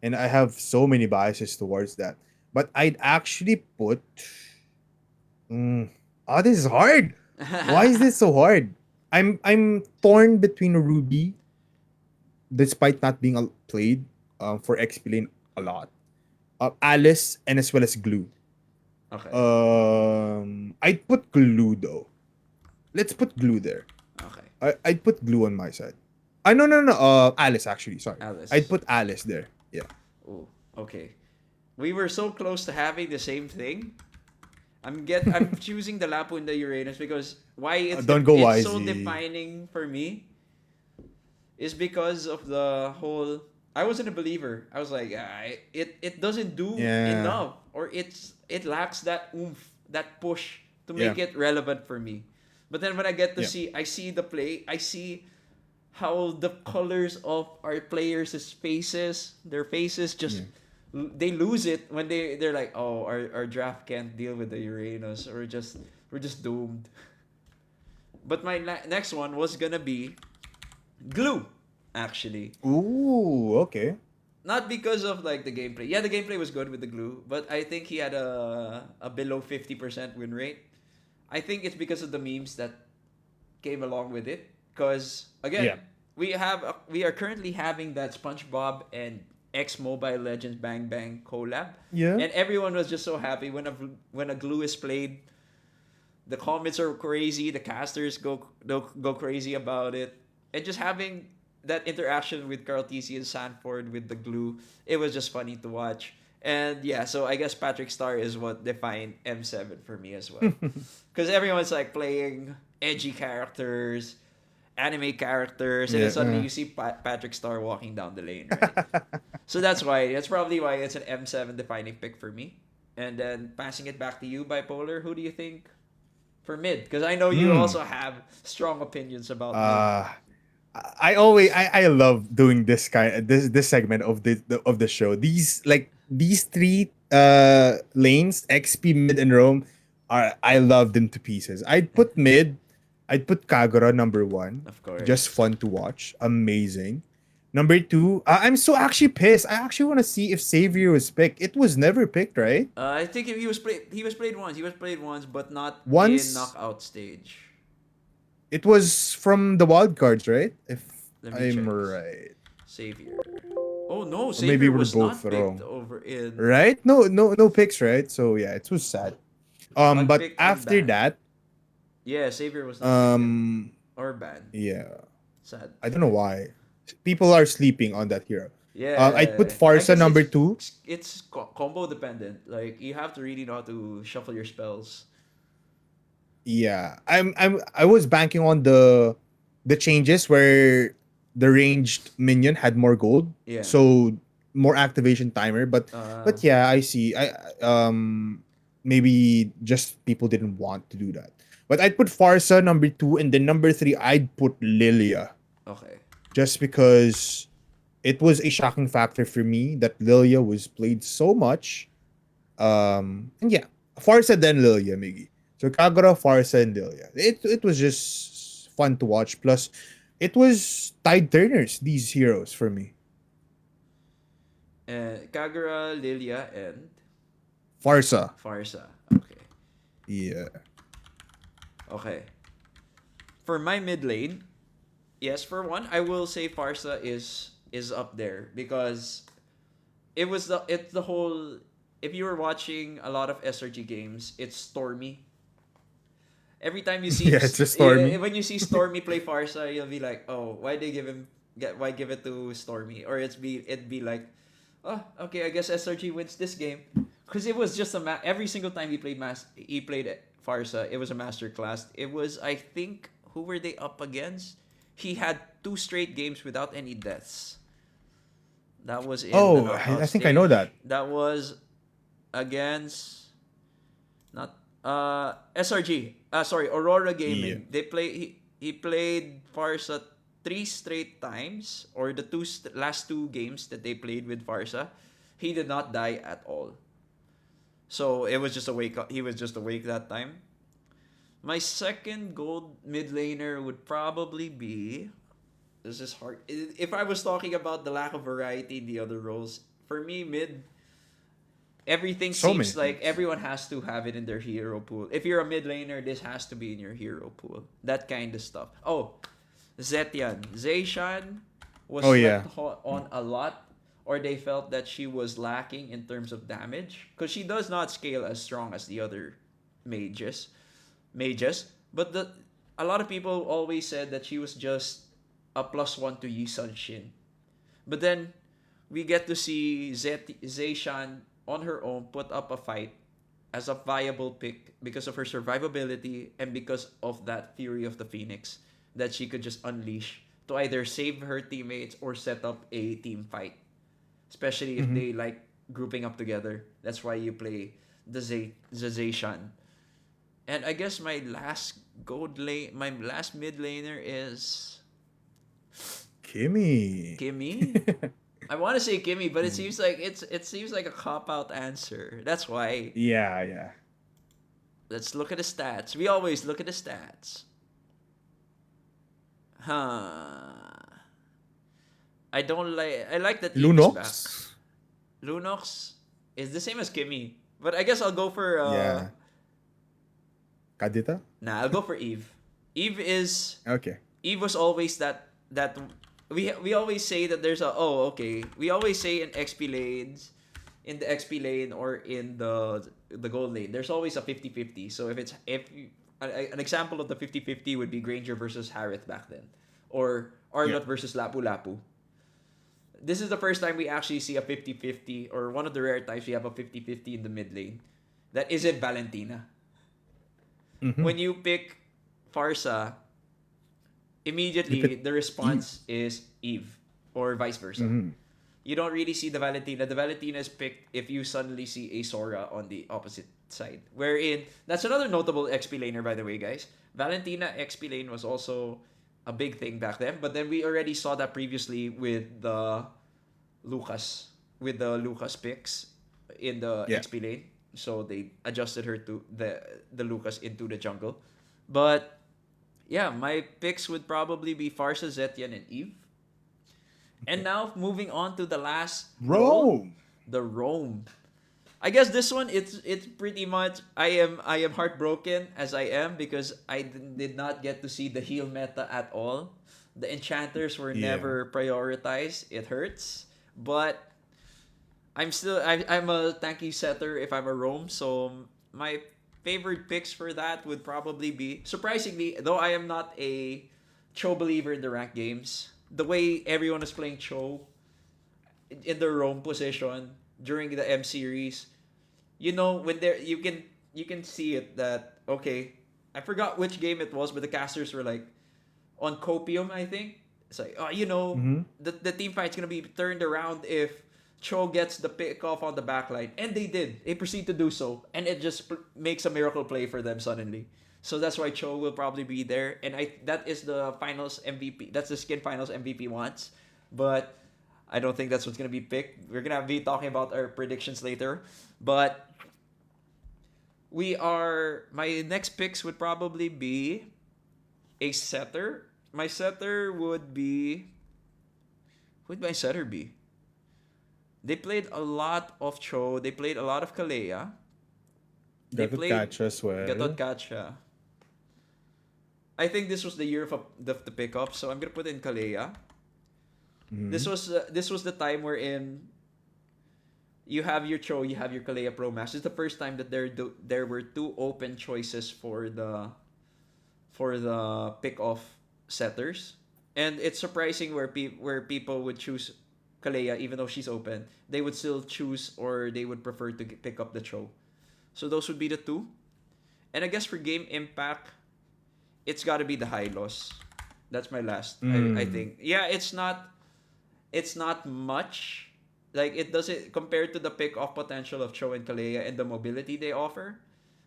and I have so many biases towards that. But I'd actually put. Mm, this is hard. Why is this so hard? I'm torn between Ruby, despite not being played for XP lane a lot. Alice and as well as Glue. Okay. I'd put Glue though. Let's put Glue there. Okay. I'd put Glue on my side. No, no, no. Alice actually. Sorry, I'd Alice. put Alice there. Yeah. Oh, okay. We were so close to having the same thing. I'm choosing the Lapu and the Uranus because why Don't go it's so wisely. defining for me is because of the whole. I wasn't a believer. I was like, it doesn't do Yeah. enough, or it lacks that oomph, that push to Yeah. make it relevant for me. But then when I get to Yeah. see, I see the play, I see how the colors of our players' faces, their faces just Yeah. they lose it when they're like, oh, our draft can't deal with the Uranus, or we're just doomed. But my next one was gonna be Glue, actually. Ooh. Okay. Not because of like the gameplay. Yeah, the gameplay was good with the Glue, but I think he had a below 50% win rate. I think it's because of the memes that came along with it. Because again, Yeah. we are currently having that SpongeBob and X Mobile Legends Bang Bang collab, Yeah. and everyone was just so happy when a Glue is played. The comments are crazy. The casters go crazy about it, and just having that interaction with Cartesi and Sanford with the Glue, it was just funny to watch. And yeah, so I guess Patrick Star is what defined M7 for me as well. Because everyone's like playing edgy characters, anime characters, and then Yeah. suddenly you see Patrick Star walking down the lane, right? So that's probably why it's an M7 defining pick for me. And then passing it back to you, Bipolar, who do you think for mid? Because I know you Hmm. also have strong opinions about mid. Uh I love doing this segment of the show. These three lanes, XP, mid, and Rome, are I love them to pieces. I'd put Kagura number one. Of Just course. fun to watch. Amazing. Number two, I'm so actually pissed. I actually want to see if Savior was picked. It was never picked, right? I think he was played once. He was played once, but not in Once knockout stage. it was from the wild cards, right? If Let me I'm check. right. Savior. Oh no, Or maybe Savior we're was both not picked wrong. over in Right? No, no, no picks, right? So yeah, it was sad. But unpicked, after unbanned. that, Yeah, Savior was not picked in um, or banned. yeah, Sad. I don't know why people are sleeping on that hero. I'd put Yeah, I Farsa guess number two. it's combo dependent. Like you have to really know how to shuffle your spells. Yeah, I was banking on the changes where the ranged minion had more gold, Yeah. so more activation timer. Uh, But yeah, I see. Maybe just people didn't want to do that. But I'd put Farsa number two, and then number three I'd put Lilia, okay. just because it was a shocking factor for me that Lilia was played so much. And yeah, Farsa then Lilia, Miggy. So Kagura, Farsa, and Lilia. It was just fun to watch. Plus, it was tide turners, these heroes for me. And Kagura, Lilia, and Farsa. Farsa. Okay. Yeah. Okay. For my mid lane, yes, for one, I will say Farsa is up there because it's the whole. If you were watching a lot of SRG games, it's Stormy. Every time you see Yeah, it's just Stormy. when you see Stormy play Farsa, you'll be like, oh, why they give him why give it to Stormy? Or it'd be like, oh, okay, I guess SRG wins this game because it was just every single time he played Farsa, it was a master class. It was, I think, who were they up against? He had two straight games without any deaths. That was in the Oh, knockout I think I know stage. that. That was against not SRG. Sorry, Aurora Yeah. Gaming. He played Farsa three straight times, or the last two games that they played with Farsa, he did not die at all. So it was just a wake up. He was just awake that time. My second gold mid laner would probably be. This is hard. If I was talking about the lack of variety in the other roles, for me, mid, everything So many seems like things. everyone has to have it in their hero pool. If you're a mid laner, this has to be in your hero pool. That kind of stuff. Oh, Zetian. Zayshan was Oh yeah. slept on a lot, or they felt that she was lacking in terms of damage. Because she does not scale as strong as the other mages. But a lot of people always said that she was just a +1 to Yi Sun Shin. But then we get to see Zeishan on her own put up a fight as a viable pick because of her survivability and because of that Fury of the Phoenix that she could just unleash to either save her teammates or set up a team fight. Especially if Mm-hmm. they like grouping up together. That's why you play the Zeishan. And I guess my last mid laner is Kimmy. Kimmy. I want to say Kimmy, but it seems like a cop out answer. That's why. Yeah, yeah. Let's look at the stats. We always look at the stats. Huh. I don't like. I like that Eve is back. Lunox. Lunox is the same as Kimmy, but I guess I'll go for Yeah. Kadita? Nah, I'll go for Eve. Eve is Okay. Eve was always that we always say that there's a okay. We always say in XP lanes, in the XP lane or in the gold lane, there's always a 50-50. So an example of the 50-50 would be Granger versus Harith back then, or Yeah. Arlott versus Lapu Lapu. This is the first time we actually see a 50-50, or one of the rare times we have a 50-50 in the mid lane. That isn't Valentina. Mm-hmm. When you pick Farsa, You immediately pick the Eve. response is Eve, or vice versa. Mm-hmm. You don't really see the Valentina. The Valentina is picked if you suddenly see a Sora on the opposite side. Wherein, that's another notable XP laner, by the way, guys. Valentina XP lane was also a big thing back then, but then we already saw that previously Lucas, with the Lucas picks in the Yeah. XP lane. So they adjusted her to the Lucas into the jungle. But yeah, my picks would probably be Farsa, Zetian, and Eve. And now moving on to the last role, Rome. the Roam. I guess this one it's pretty much I am heartbroken as I am because did not get to see the heal meta at all. The enchanters were Yeah. never prioritized. It hurts, but I'm a tanky setter if I'm a roam. So my favorite picks for that would probably be, surprisingly, though I am not a Cho believer in the ranked games. The way everyone is playing Cho in the roam position during the M series, when there you can see it that okay, I forgot which game it was, but the casters were like on copium, I think. It's like, Mm-hmm. the team fight's gonna be turned around if Cho gets the pick off on the backline, and they did. They proceed to do so, and it just makes a miracle play for them suddenly. So that's why Cho will probably be there, and that is the finals MVP. That's the skin finals MVP wants, but I don't think that's what's gonna be picked. We're gonna be talking about our predictions later, but my next picks would probably be a setter. My setter would be. Who would my setter be? They played a lot of Cho. They played a lot of Kalea. They Got to played catch as Gatot well. Kacha. I think this was the year of the pickup, so I'm gonna put in Kalea. Mm-hmm. This was the time wherein you have your Cho, you have your Kalea Pro Max. It's the first time that there were two open choices for the pick off setters, and it's surprising where people would choose Kalea even though she's open. They would still choose, or they would prefer to pick up the Cho. So those would be the two. And I guess for game impact, it's got to be the high loss. That's my last. I Mm. think. Yeah, it's not much. Like, it doesn't, compared to the pick off potential of Cho and Kalea and the mobility they offer.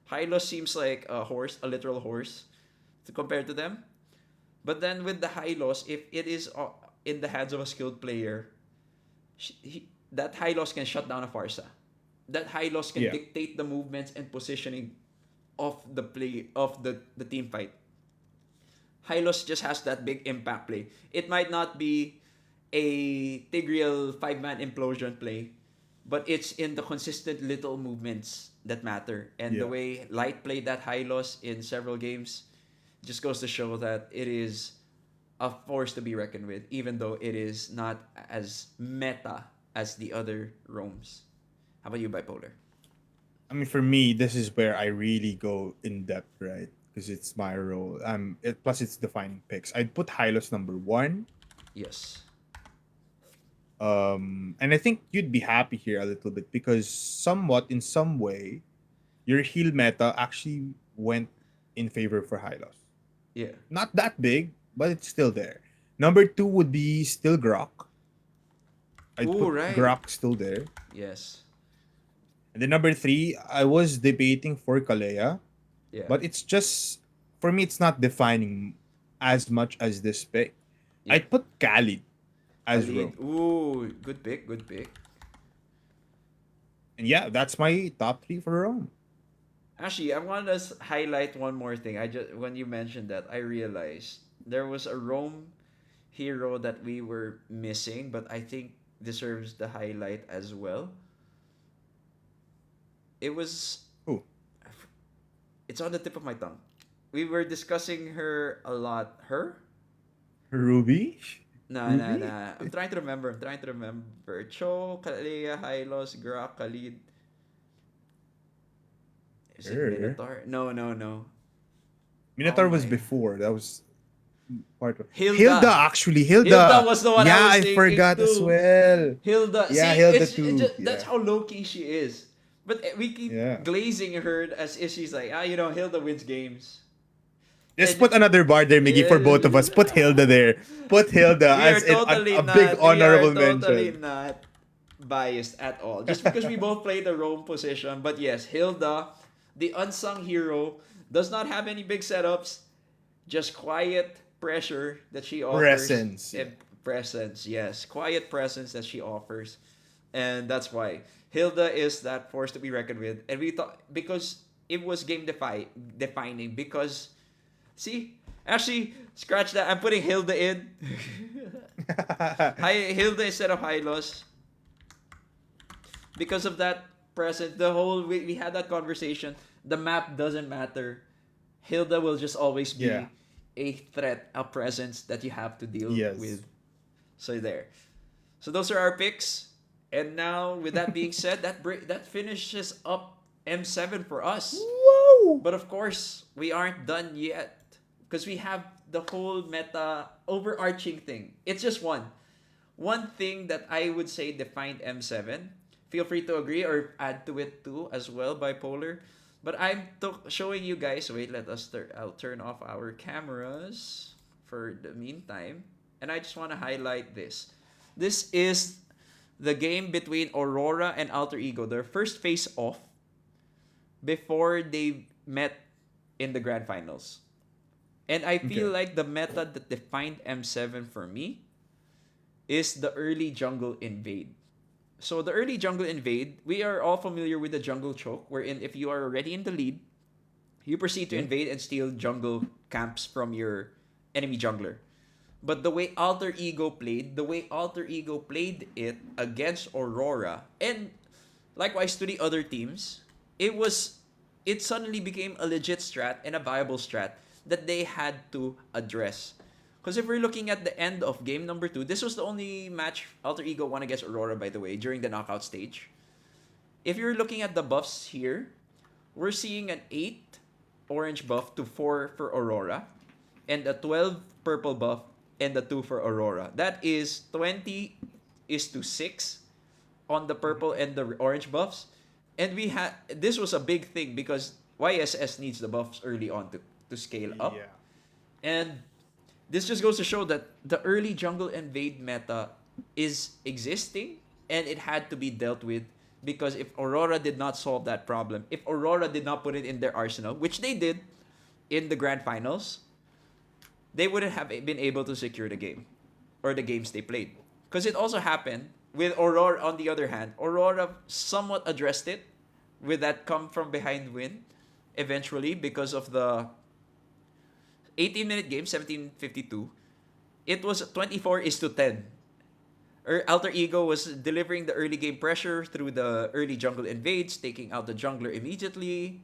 Hylos seems like a horse, a literal horse, to compare to them. But then with the Hylos, if it is in the hands of a skilled player, that Hylos can shut down a Farsa. That Hylos can Yeah. dictate the movements and positioning of the play of the team fight. Hylos just has that big impact play. It might not be a Tigreal 5-man implosion play, but it's in the consistent little movements that matter. And the Yeah. way Light played that Hylos in several games just goes to show that it is a force to be reckoned with, even though it is not as meta as the other roams. How about you, Bipoler? I mean, for me, this is where I really go in depth, right? Because it's my role. Plus it's defining picks. I'd put Hylos number one. Yes. And I think you'd be happy here a little bit because somewhat in some way, your heal meta actually went in favor for Hylos. Yeah. Not that big, but it's still there. Number two would be still Grok. I'd Ooh, put right. Grok still there. Yes. And then number three, I was debating for Kalea, Yeah. but it's just for me, it's not defining as much as this pick. Yeah. I'd put Khalid as Khalid. Rome. Ooh, good pick. Good pick. And yeah, that's my top three for Rome. Actually, I want to highlight one more thing. I just when you mentioned that, I realized there was a Rome hero that we were missing, but I think deserves the highlight as well. It was Who? it's on the tip of my tongue. We were discussing her a lot. Her? Ruby? Nah, nah, Ruby? nah. I'm trying to remember. I'm trying to remember. Cho, Kalea, Hylos, Grak, Khalid. Is it Her. Minotaur? No, no, no. Oh Minotaur was my. before. That was part of Hilda. Hilda. Actually, Hilda Hilda. was the one I Yeah, was I thinking forgot as too. well. Hilda. Yeah, See, Hilda it's too. just, that's Yeah. how low key she is. But we keep Yeah. glazing her as if she's like, Hilda wins games. Just And put another bar there, Miggy, for both of us. Put Hilda there. Put Hilda we are as in totally a big not. We are honorable totally mention. not biased at all. Just because we both play the Rome position. But yes, Hilda, the unsung hero, does not have any big setups. Just quiet pressure that she offers. Presence. Yeah. Presence, yes. Quiet presence that she offers. And that's why Hilda is that force to be reckoned with. And we thought because it was defining because see, actually scratch that. I'm putting Hilda in. Hilda instead of Hylos because of that presence. The whole we had that conversation. The map doesn't matter. Hilda will just always Yeah. be a threat, a presence that you have to deal Yes. with. So there. So those are our picks. And now, with that being said, that finishes up M7 for us. Whoa! But of course, we aren't done yet because we have the whole meta overarching thing. It's just one. One thing that I would say defined M7. Feel free to agree or add to it too as well, Bipolar. But I'm showing you guys. Wait, I'll turn off our cameras for the meantime. And I just want to highlight this. This is the game between Aurora and Alter Ego. Their first face off before they met in the grand finals. And I feel Okay. like the meta that defined M7 for me is the early jungle invade. So the early jungle invade, we are all familiar with the jungle choke, wherein if you are already in the lead, you proceed to Yeah. invade and steal jungle camps from your enemy jungler. But the way Alter Ego played it against Aurora, and likewise to the other teams, it suddenly became a legit strat and a viable strat that they had to address. Because if we're looking at the end of game number 2, this was the only match Alter Ego won against Aurora, by the way, during the knockout stage. If you're looking at the buffs here, we're seeing an 8 orange buff to 4 for Aurora, and a 12 purple buff and a 2 for Aurora. That is 20 is to 6 on the purple and the orange buffs. And we had this was a big thing because YSS needs the buffs early on to scale up. Yeah. And this just goes to show that the early jungle invade meta is existing and it had to be dealt with because if Aurora did not solve that problem, if Aurora did not put it in their arsenal, which they did in the grand finals, they wouldn't have been able to secure the game or the games they played. Because it also happened with Aurora on the other hand. Aurora somewhat addressed it with that come from behind win eventually because of the 18-minute game, 17:52. It was 24 is to 10. Alter Ego was delivering the early game pressure through the early jungle invades, taking out the jungler immediately.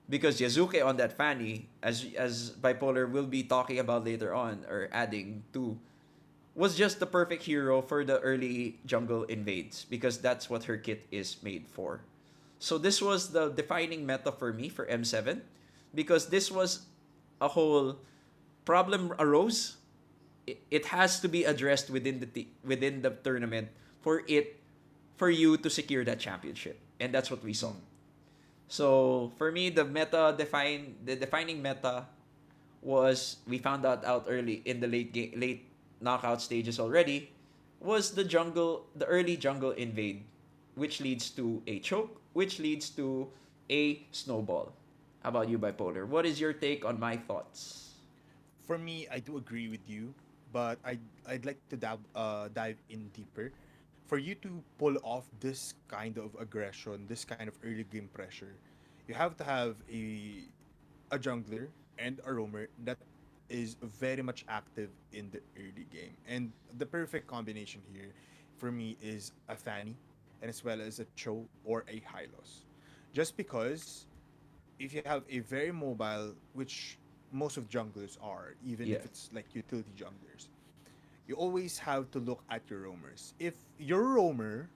Because Yazuke on that Fanny, as Bipolar will be talking about later on or adding to, was just the perfect hero for the early jungle invades because that's what her kit is made for. So this was the defining meta for me for M7 because this was a whole problem arose. It has to be addressed within the tournament for you to secure that championship, and that's what we saw. So for me, the defining meta was we found that out early in the late knockout stages already was the early jungle invade, which leads to a choke, which leads to a snowball. How about you, Bipolar? What is your take on my thoughts? For me, I do agree with you, but I'd like to dive in deeper. For you to pull off this kind of aggression, this kind of early game pressure, you have to have a jungler and a roamer that is very much active in the early game. And the perfect combination here for me is a Fanny and as well as a Cho or a Hylos. Just because if you have a very mobile, which most of junglers are, even Yeah, if it's like utility junglers, you always have to look at your roamers. If your roamer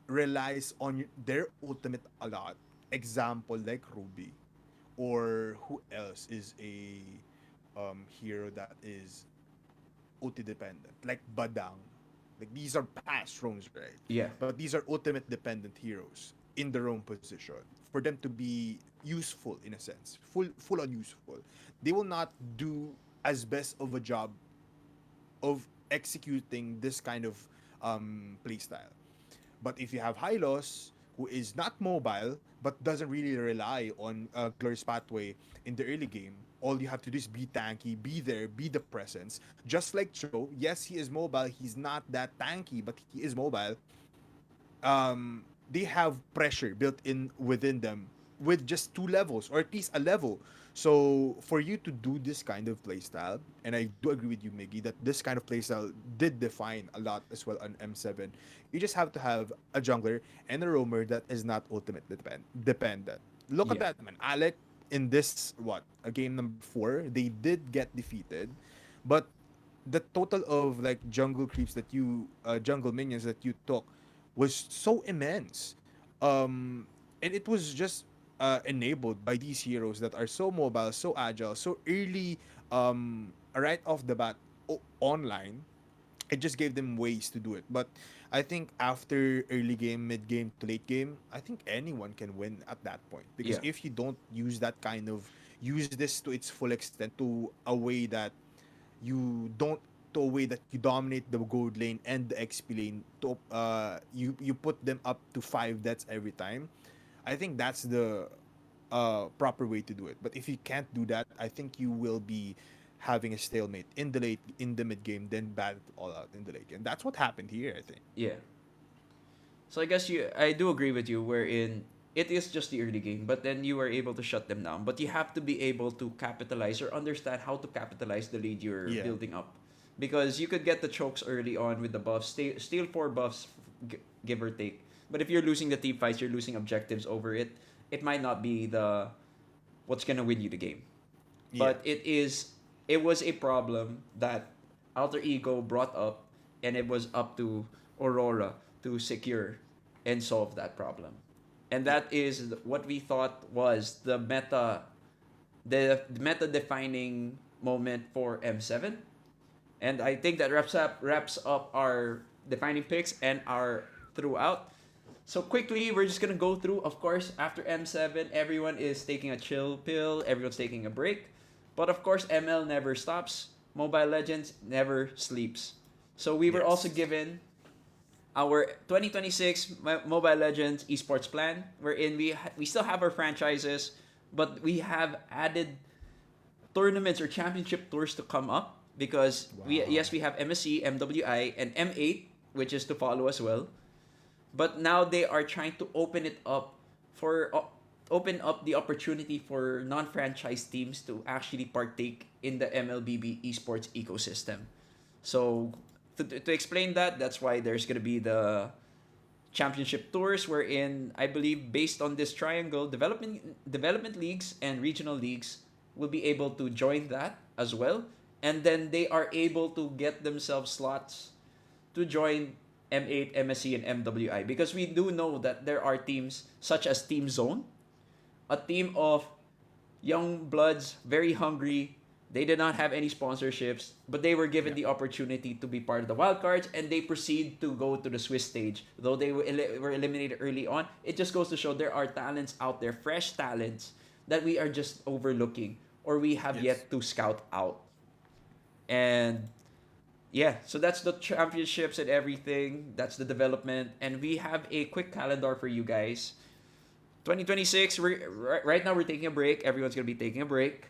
relies on their ultimate a lot, example like Ruby, or who else is a hero that is ulti dependent, like Badang. Like these are past roams, right? yeah, But these are ultimate dependent heroes in the roam position for them to be useful in a sense, full on useful. They will not do as best of a job of executing this kind of playstyle. But if you have Hylos, who is not mobile but doesn't really rely on Glorious Pathway in the early game, all you have to do is be tanky, be there, be the presence. Just like Cho, yes, he is mobile. He's not that tanky, but he is mobile. They have pressure built in within them with just two levels or at least a level. So for you to do this kind of playstyle, and I do agree with you, Miggy, that this kind of playstyle did define a lot as well on M7. You just have to have a jungler and a roamer that is not ultimate dependent. Look at yeah, that, man. Alec in this a game number 4, they did get defeated, but the total of like jungle creeps that you jungle minions that you took was so immense. And it was just enabled by these heroes that are so mobile, so agile, so early, right off the bat online. It just gave them ways to do it. But I think after early game, mid game to late game, I think anyone can win at that point. Because yeah, if you don't use that kind of use this to its full extent to a way that you don't to a way that you dominate the gold lane and the XP lane to you put them up to 5 deaths every time. I think that's the proper way to do it. But if you can't do that, I think you will be having a stalemate in the mid game, then battle it all out in the late game. That's what happened here, I think. yeah. So I guess I do agree with you wherein it is just the early game, but then you are able to shut them down. But you have to be able to capitalize or understand how to capitalize the lead you're Yeah. building up. Because you could get the chokes early on with the buffs, steal 4 buffs, give or take. But if you're losing the team fights, you're losing objectives over it. It might not be the what's gonna win you the game. Yeah. But it was a problem that Alter Ego brought up, and it was up to Aurora to secure and solve that problem. And Yeah. that is what we thought was the meta defining moment for M7. And I think that wraps up our defining picks and our throughout. So quickly, we're just gonna go through. Of course, after M7, everyone is taking a chill pill. Everyone's taking a break, but of course, ML never stops. Mobile Legends never sleeps. So we were also Yes. given our 2026 Mobile Legends esports plan, wherein we still have our franchises, but we have added tournaments or championship tours to come up because Wow. we have MSC, MWI, and M8, which is to follow as well. But now they are trying to for open up the opportunity for non-franchise teams to actually partake in the MLBB esports ecosystem. So to explain that, that's why there's gonna be the championship tours wherein I believe based on this triangle, development leagues and regional leagues will be able to join that as well. And then they are able to get themselves slots to join M8, MSC, and MWI because we do know that there are teams such as Team Zone, a team of young bloods, very hungry. They did not have any sponsorships, but they were given Yeah. the opportunity to be part of the wildcards, and they proceed to go to the Swiss stage. Though they were eliminated early on, it just goes to show there are talents out there, fresh talents that we are just overlooking or we have Yes. yet to scout out. And yeah, so that's the championships and everything. That's the development, and we have a quick calendar for you guys. 2026, right now we're taking a break. Everyone's gonna be taking a break,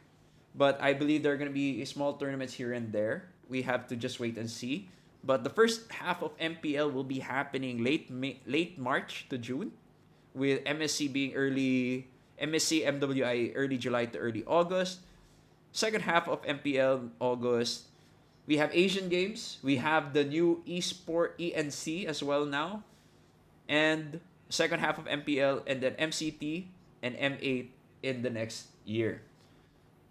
but I believe there are gonna be small tournaments here and there. We have to just wait and see. But the first half of MPL will be happening late March to June, with MSC being MSC MWI early July to early August. Second half of MPL August. We have Asian Games. We have the new eSport ENC as well now, and second half of MPL, and then MCT and M8 in the next year.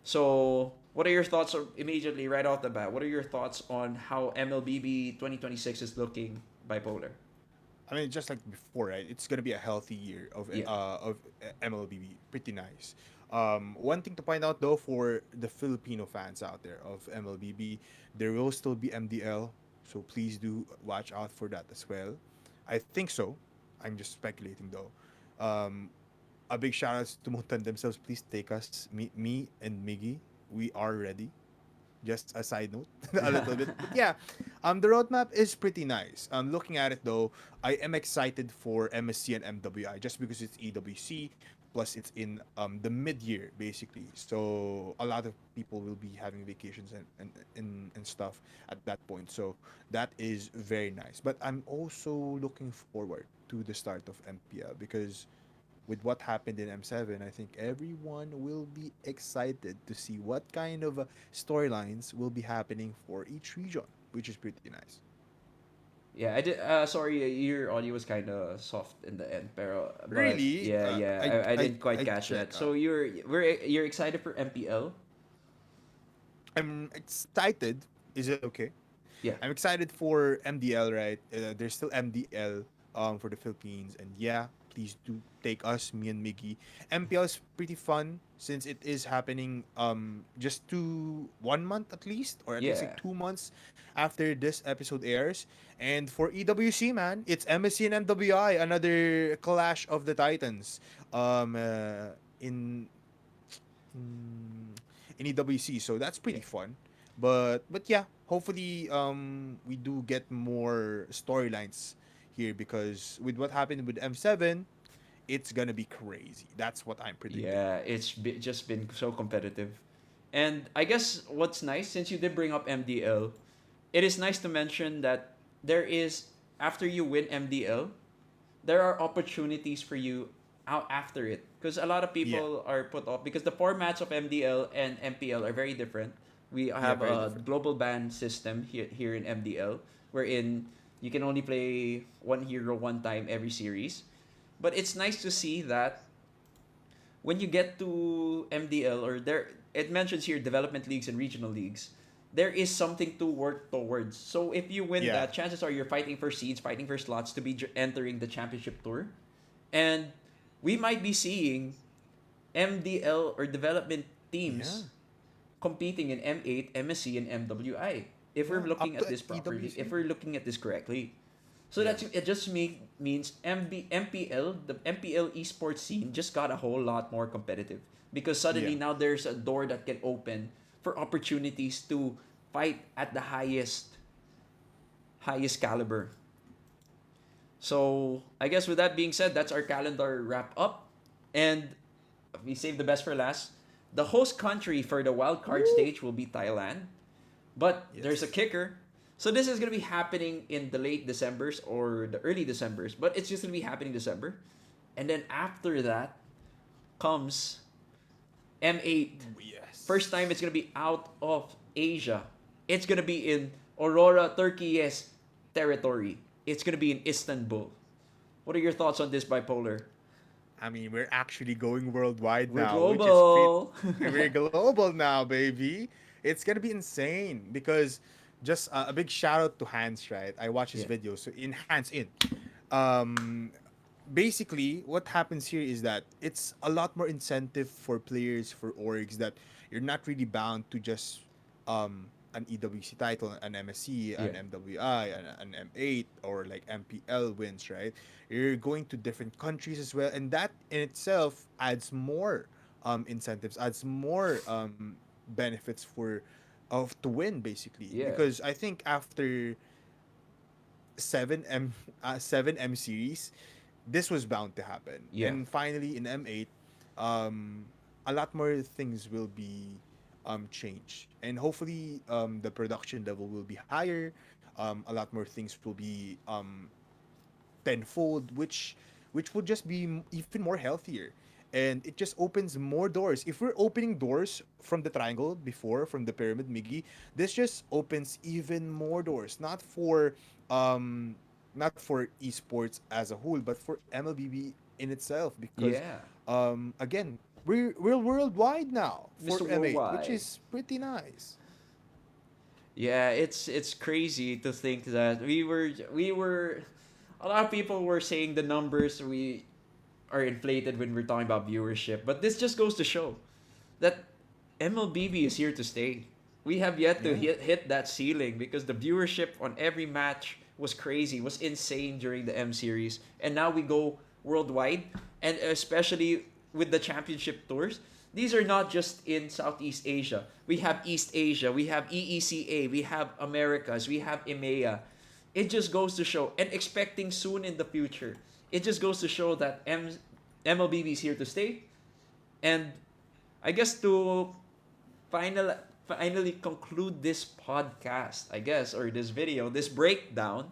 So, what are your thoughts immediately right off the bat? What are your thoughts on how MLBB 2026 is looking, Bipoler? I mean, just like before, right? It's gonna be a healthy year Yeah. of MLBB. Pretty nice. One thing to point out though for the Filipino fans out there of MLBB, there will still be MDL, so please do watch out for that as well. I think so. I'm just speculating though. Um, a big shout out to Mutan themselves. Please take us, me and Miggy. We are ready. Just a side note, a little bit. But yeah, the roadmap is pretty nice. Looking at it though, I am excited for MSC and MWI just because it's EWC. Plus, it's in the mid year basically, so a lot of people will be having vacations and stuff at that point. So that is very nice. But I'm also looking forward to the start of MPL because with what happened in M7, I think everyone will be excited to see what kind of storylines will be happening for each region, which is pretty nice. Yeah, I did. Sorry, your audio was kind of soft in the end, but Really, yeah, I didn't quite I catch check. that. So you're excited for MPL? I'm excited. Is it okay? Yeah, I'm excited for MDL, right? There's still MDL for the Philippines, and yeah, please do take us, me and Miggy. MPL is pretty fun since it is happening just 1 month at least, or at least like yeah, 2 months after this episode airs. And for EWC, man, it's MSC and MWI, another clash of the Titans. In in in EWC. So that's yeah, pretty fun. But yeah, hopefully we do get more storylines here because with what happened with M7, it's gonna be crazy. That's what I'm predicting. yeah. Just been so competitive, and I guess what's nice since you did bring up MDL, it is nice to mention that there is after you win MDL, there are opportunities for you out after it because a lot of Yeah, people are put off because the formats of MDL and MPL are very different. We yeah, have very a different. global ban system here in MDL wherein you can only play one hero one time every series. But it's nice to see that when you get to MDL or there it mentions here development leagues and regional leagues, there is something to work towards. So if you win Yeah, that, chances are you're fighting for seeds, fighting for slots to be entering the championship tour. And we might be seeing MDL or development yeah, teams competing in M8, MSC, and MWI. If we're yeah. looking Up at to this properly, if EWC. we're looking at this correctly. So Yeah, that's it just means MPL, the MPL esports scene just got a whole lot more competitive because yeah, suddenly now there's a door that can open for opportunities to fight at the highest caliber. So I guess with that being said, that's our calendar wrap up, and we saved the best for last. The host country for the wild card stage will be Thailand, but there's a Yes. kicker. So this is gonna be happening in the late December's or the early December's, but it's just gonna be happening December, and then after that comes M8. First Yes. time it's gonna be out of Asia. It's gonna be in Aurora, Turkey's territory. It's gonna be in Istanbul. What are your thoughts on this, Bipolar? I mean, we're actually going worldwide We're now, which is pretty. global. We're global now, baby. It's gonna be insane because just a big shout out to Hans, right? I watch his Yeah. videos. So in Hans in, um, basically what happens here is that it's a lot more incentive for players for orgs that you're not really bound to just an EWC title, an MSC, Yeah. an MWI, an M8, or like MPL wins, right? You're going to different countries as well, and that in itself adds more incentives, adds more benefits for of to win basically. Yeah. Because I think after 7 M series, this was bound to happen. Yeah. And finally in M8, um, a lot more things will be changed, and hopefully the production level will be higher. A lot more things will be tenfold, which would just be even more healthier, and it just opens more doors. If we're opening doors from the triangle before, from the pyramid, Miggy, this just opens even more doors, um not for esports as a whole, but for MLBB in itself, because Yeah. again, we're worldwide now for Mr. M8, which Worldwide. is pretty nice. Yeah, it's crazy to think that we were a lot of people were saying the numbers we are inflated when we're talking about viewership, but this just goes to show that MLBB is here to stay. We have yet to Yeah. hit that ceiling because the viewership on every match was crazy, was insane during the M series, and now we go worldwide, and especially with the championship tours. These are not just in Southeast Asia. We have East Asia, we have EECA, we have Americas, we have EMEA. It just goes to show, and expecting soon in the future, it just goes to show that MLBB is here to stay. And I guess to final finally conclude this podcast, I guess, or this video, this breakdown,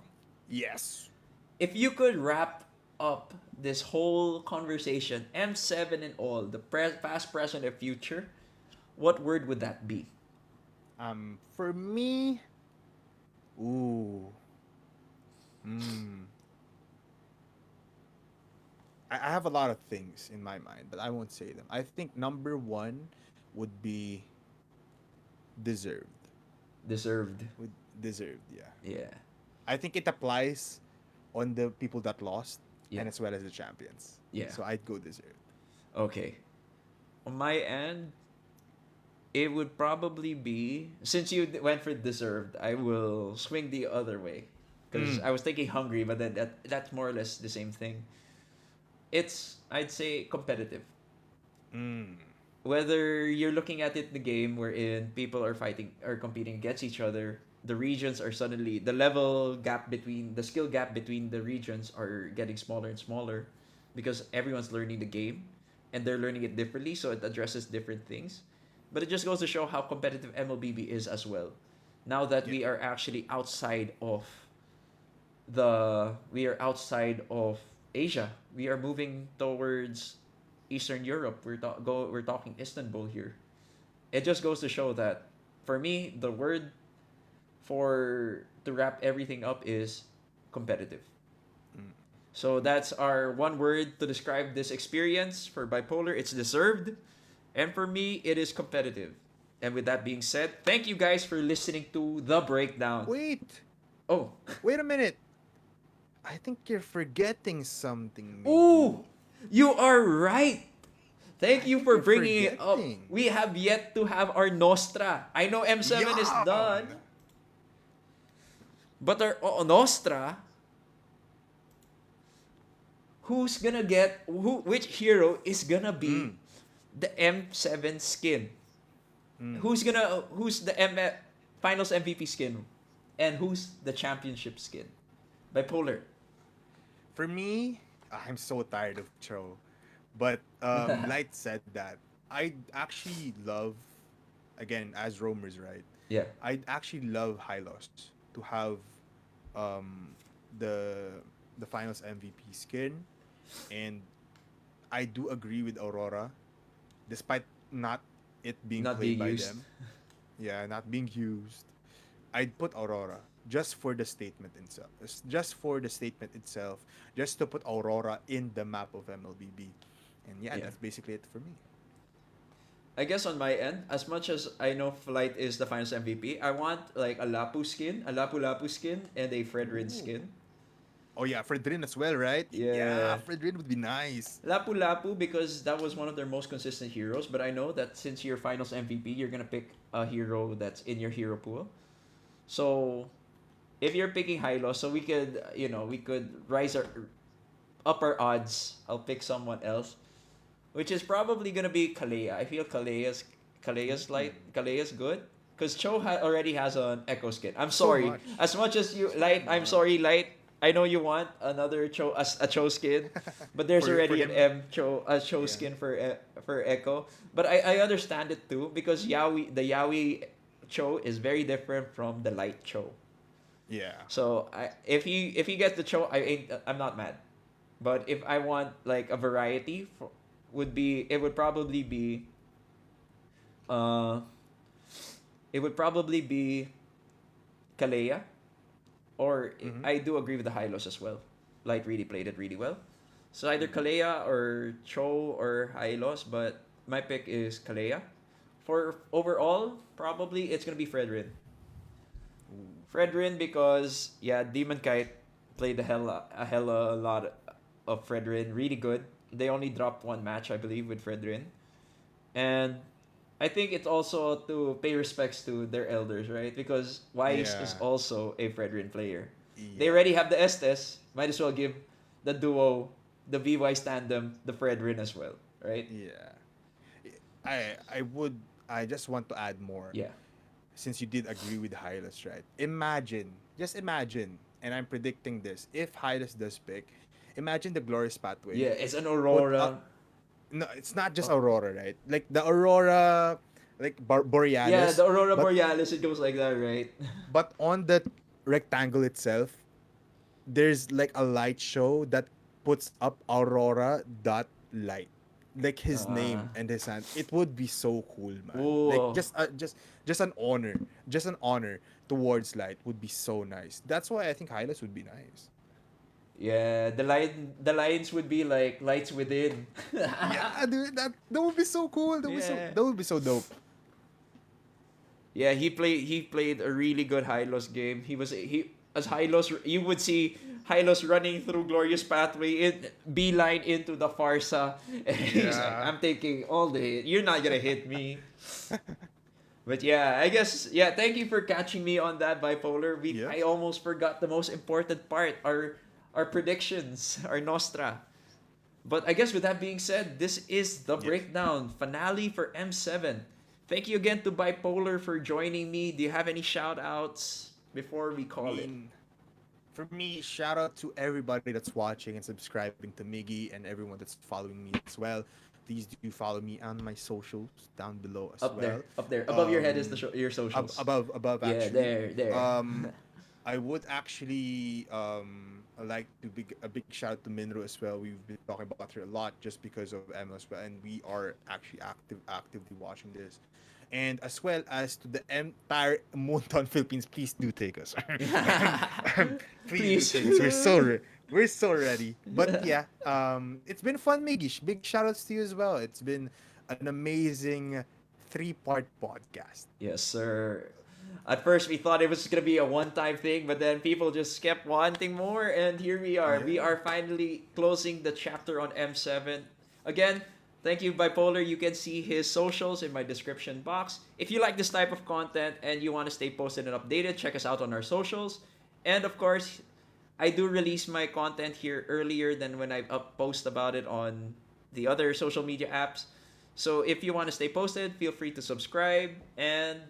Yes. if you could wrap up this whole conversation, M7 and all, the past, present, and future, what word would that be? For me, ooh, mm, I have a lot of things in my mind, but I won't say them. I think number one would be deserved. Deserved. Would deserved, yeah. Yeah. I think it applies on the people that lost Yeah. and as well as the champions. Yeah. So I'd go deserved. Okay. On my end, it would probably be, since you went for deserved, I will swing the other way because Mm. I was thinking hungry, but then that's more or less the same thing. It's, I'd say, competitive. Mm. Whether you're looking at it, the game wherein people are fighting or competing against each other, the regions are suddenly, the level gap between the skill gap between the regions are getting smaller and smaller because everyone's learning the game and they're learning it differently, so it addresses different things. But it just goes to show how competitive MLBB is as well. Now that Yeah. we are actually outside of we are outside of Asia. We are moving towards Eastern Europe. We're talking Istanbul here. It just goes to show that for me, the word for to wrap everything up is competitive. Mm. So that's our one word to describe this experience for Bipoler. It's deserved. And for me, it is competitive. And with that being said, thank you guys for listening to The Breakdown. Wait, Oh, wait a minute. I think you're forgetting something, Miggy. ooh, you are right. Thank I you think for you're bringing it up. forgetting. We have yet to have our Nostra. I know M7 is done, Yeah. but our Nostra, which hero is gonna be Mm. the M7 skin? Mm. Who's the Finals MVP skin? And who's the championship skin? Bipolar. For me, I'm so tired of Cho. But Light said that I actually love, again, as roamers, right? Yeah. I'd actually love Hylos to have um the the finals MVP skin, and I do agree with Aurora, despite not it being Not played being by used. them. Yeah, not being used. I'd put Aurora just for the statement itself. Just for the statement itself. Just to put Aurora in the map of MLBB. And yeah, Yeah. that's basically it for me. I guess on my end, as much as I know Flight is the finals MVP, I want like a Lapu skin, a Lapu Lapu skin, and a Fredrin Ooh. skin. Oh yeah, Fredrin as well, right? Yeah, Yeah. Fredrin would be nice. Lapu Lapu because that was one of their most consistent heroes, but I know that since you're finals MVP, you're gonna pick a hero that's in your hero pool. So if you're picking Hylos, so we could we could rise our up our odds. I'll pick someone else, which is probably gonna be Kalea. I feel Mm, Kalea's good because already has an Echo skin. I'm so sorry, much. as much as you So Light. I'm much. sorry, Light. I know you want another a Cho skin, but there's For already an him, A Cho yeah. skin for Echo. But I understand it too because Yaoi Cho is very different from the Light Cho. Yeah. So if he gets the Cho, I'm not mad. But if I want like a variety, it would probably be uh it would probably be Kalea, or Mm-hmm. I do agree with the Hylos as well. Light really played it really well. So either Mm-hmm. Kalea or Cho or Hylos, but my pick is Kalea. For overall, probably it's gonna be Fredrin. Ooh. Fredrin because yeah, Demon Kite played a hella lot of Fredrin, really good. They only dropped one match, I believe, with Fredrin. And I think it's also to pay respects to their elders, right? Because Wise is Yeah. also a Fredrin player. They Yeah. already have the Estes. Might as well give the duo, the VY tandem, the Fredrin as well, right? Yeah. I just want to add more, Yeah. since you did agree with Hylas, right? Just imagine, and I'm predicting this. If Hylas does pick, imagine the glorious pathway. Yeah, it's an Put Aurora. no, it's not just Oh, Aurora, right? Like the Aurora, like yeah, Borealis, the Aurora but Borealis, it goes like that, right? on the rectangle itself, there's like a light show that puts up Aurora dot light, like his uh, name and his hand. It would be so cool, man. Like ooh. just an honor towards light would be so nice. That's why I think Hylas would be nice. Yeah, the lines would be like lights within. Yeah, dude, that would be so cool. Yeah. That would be so dope. Yeah, he played a really good Hylos game. He as Hylos you would see Hylos running through Glorious Pathway in beeline into the Farsa. And he's like, Yeah. I'm taking all the hit. You're not gonna hit me. But yeah, I guess yeah, thank you for catching me on that bipolar. Yep. I almost forgot the most important part, our predictions, our Nostra. But I guess with that being said, this is the Yep. breakdown finale for M7. Thank you again to Bipolar for joining me. Do you have any shout outs before we I call it? mean, for me, shout out to everybody that's watching and subscribing to Miggy and everyone that's following me as well. Please do follow me on my socials down below as well. Up there, above your head is your Ab- socials. above Yeah, actually. there. I would actually like to big a big shout out to Minro as well. We've been talking about her a lot just because of Emma as well, and we are actually actively watching this. And as well as to the entire Moonton Philippines, please do take us. Please do Please. take us. We're so ready. But yeah, it's been fun, Migish. Big shout outs to you as well. It's been an amazing 3-part podcast. Yes, sir. At first, we thought it was gonna be a one-time thing, but then people just kept wanting more, and here we are. We Yeah. are finally closing the chapter on M7. Again, thank you, Bipolar. You can see his socials in my description box. If you like this type of content and you want to stay posted and updated, check us out on our socials. And of course, I do release my content here earlier than when I post about it on the other social media apps. So if you want to stay posted, feel free to subscribe. And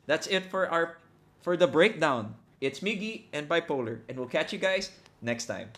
that's it for the breakdown. It's Miggy and Bipolar, and we'll catch you guys next time.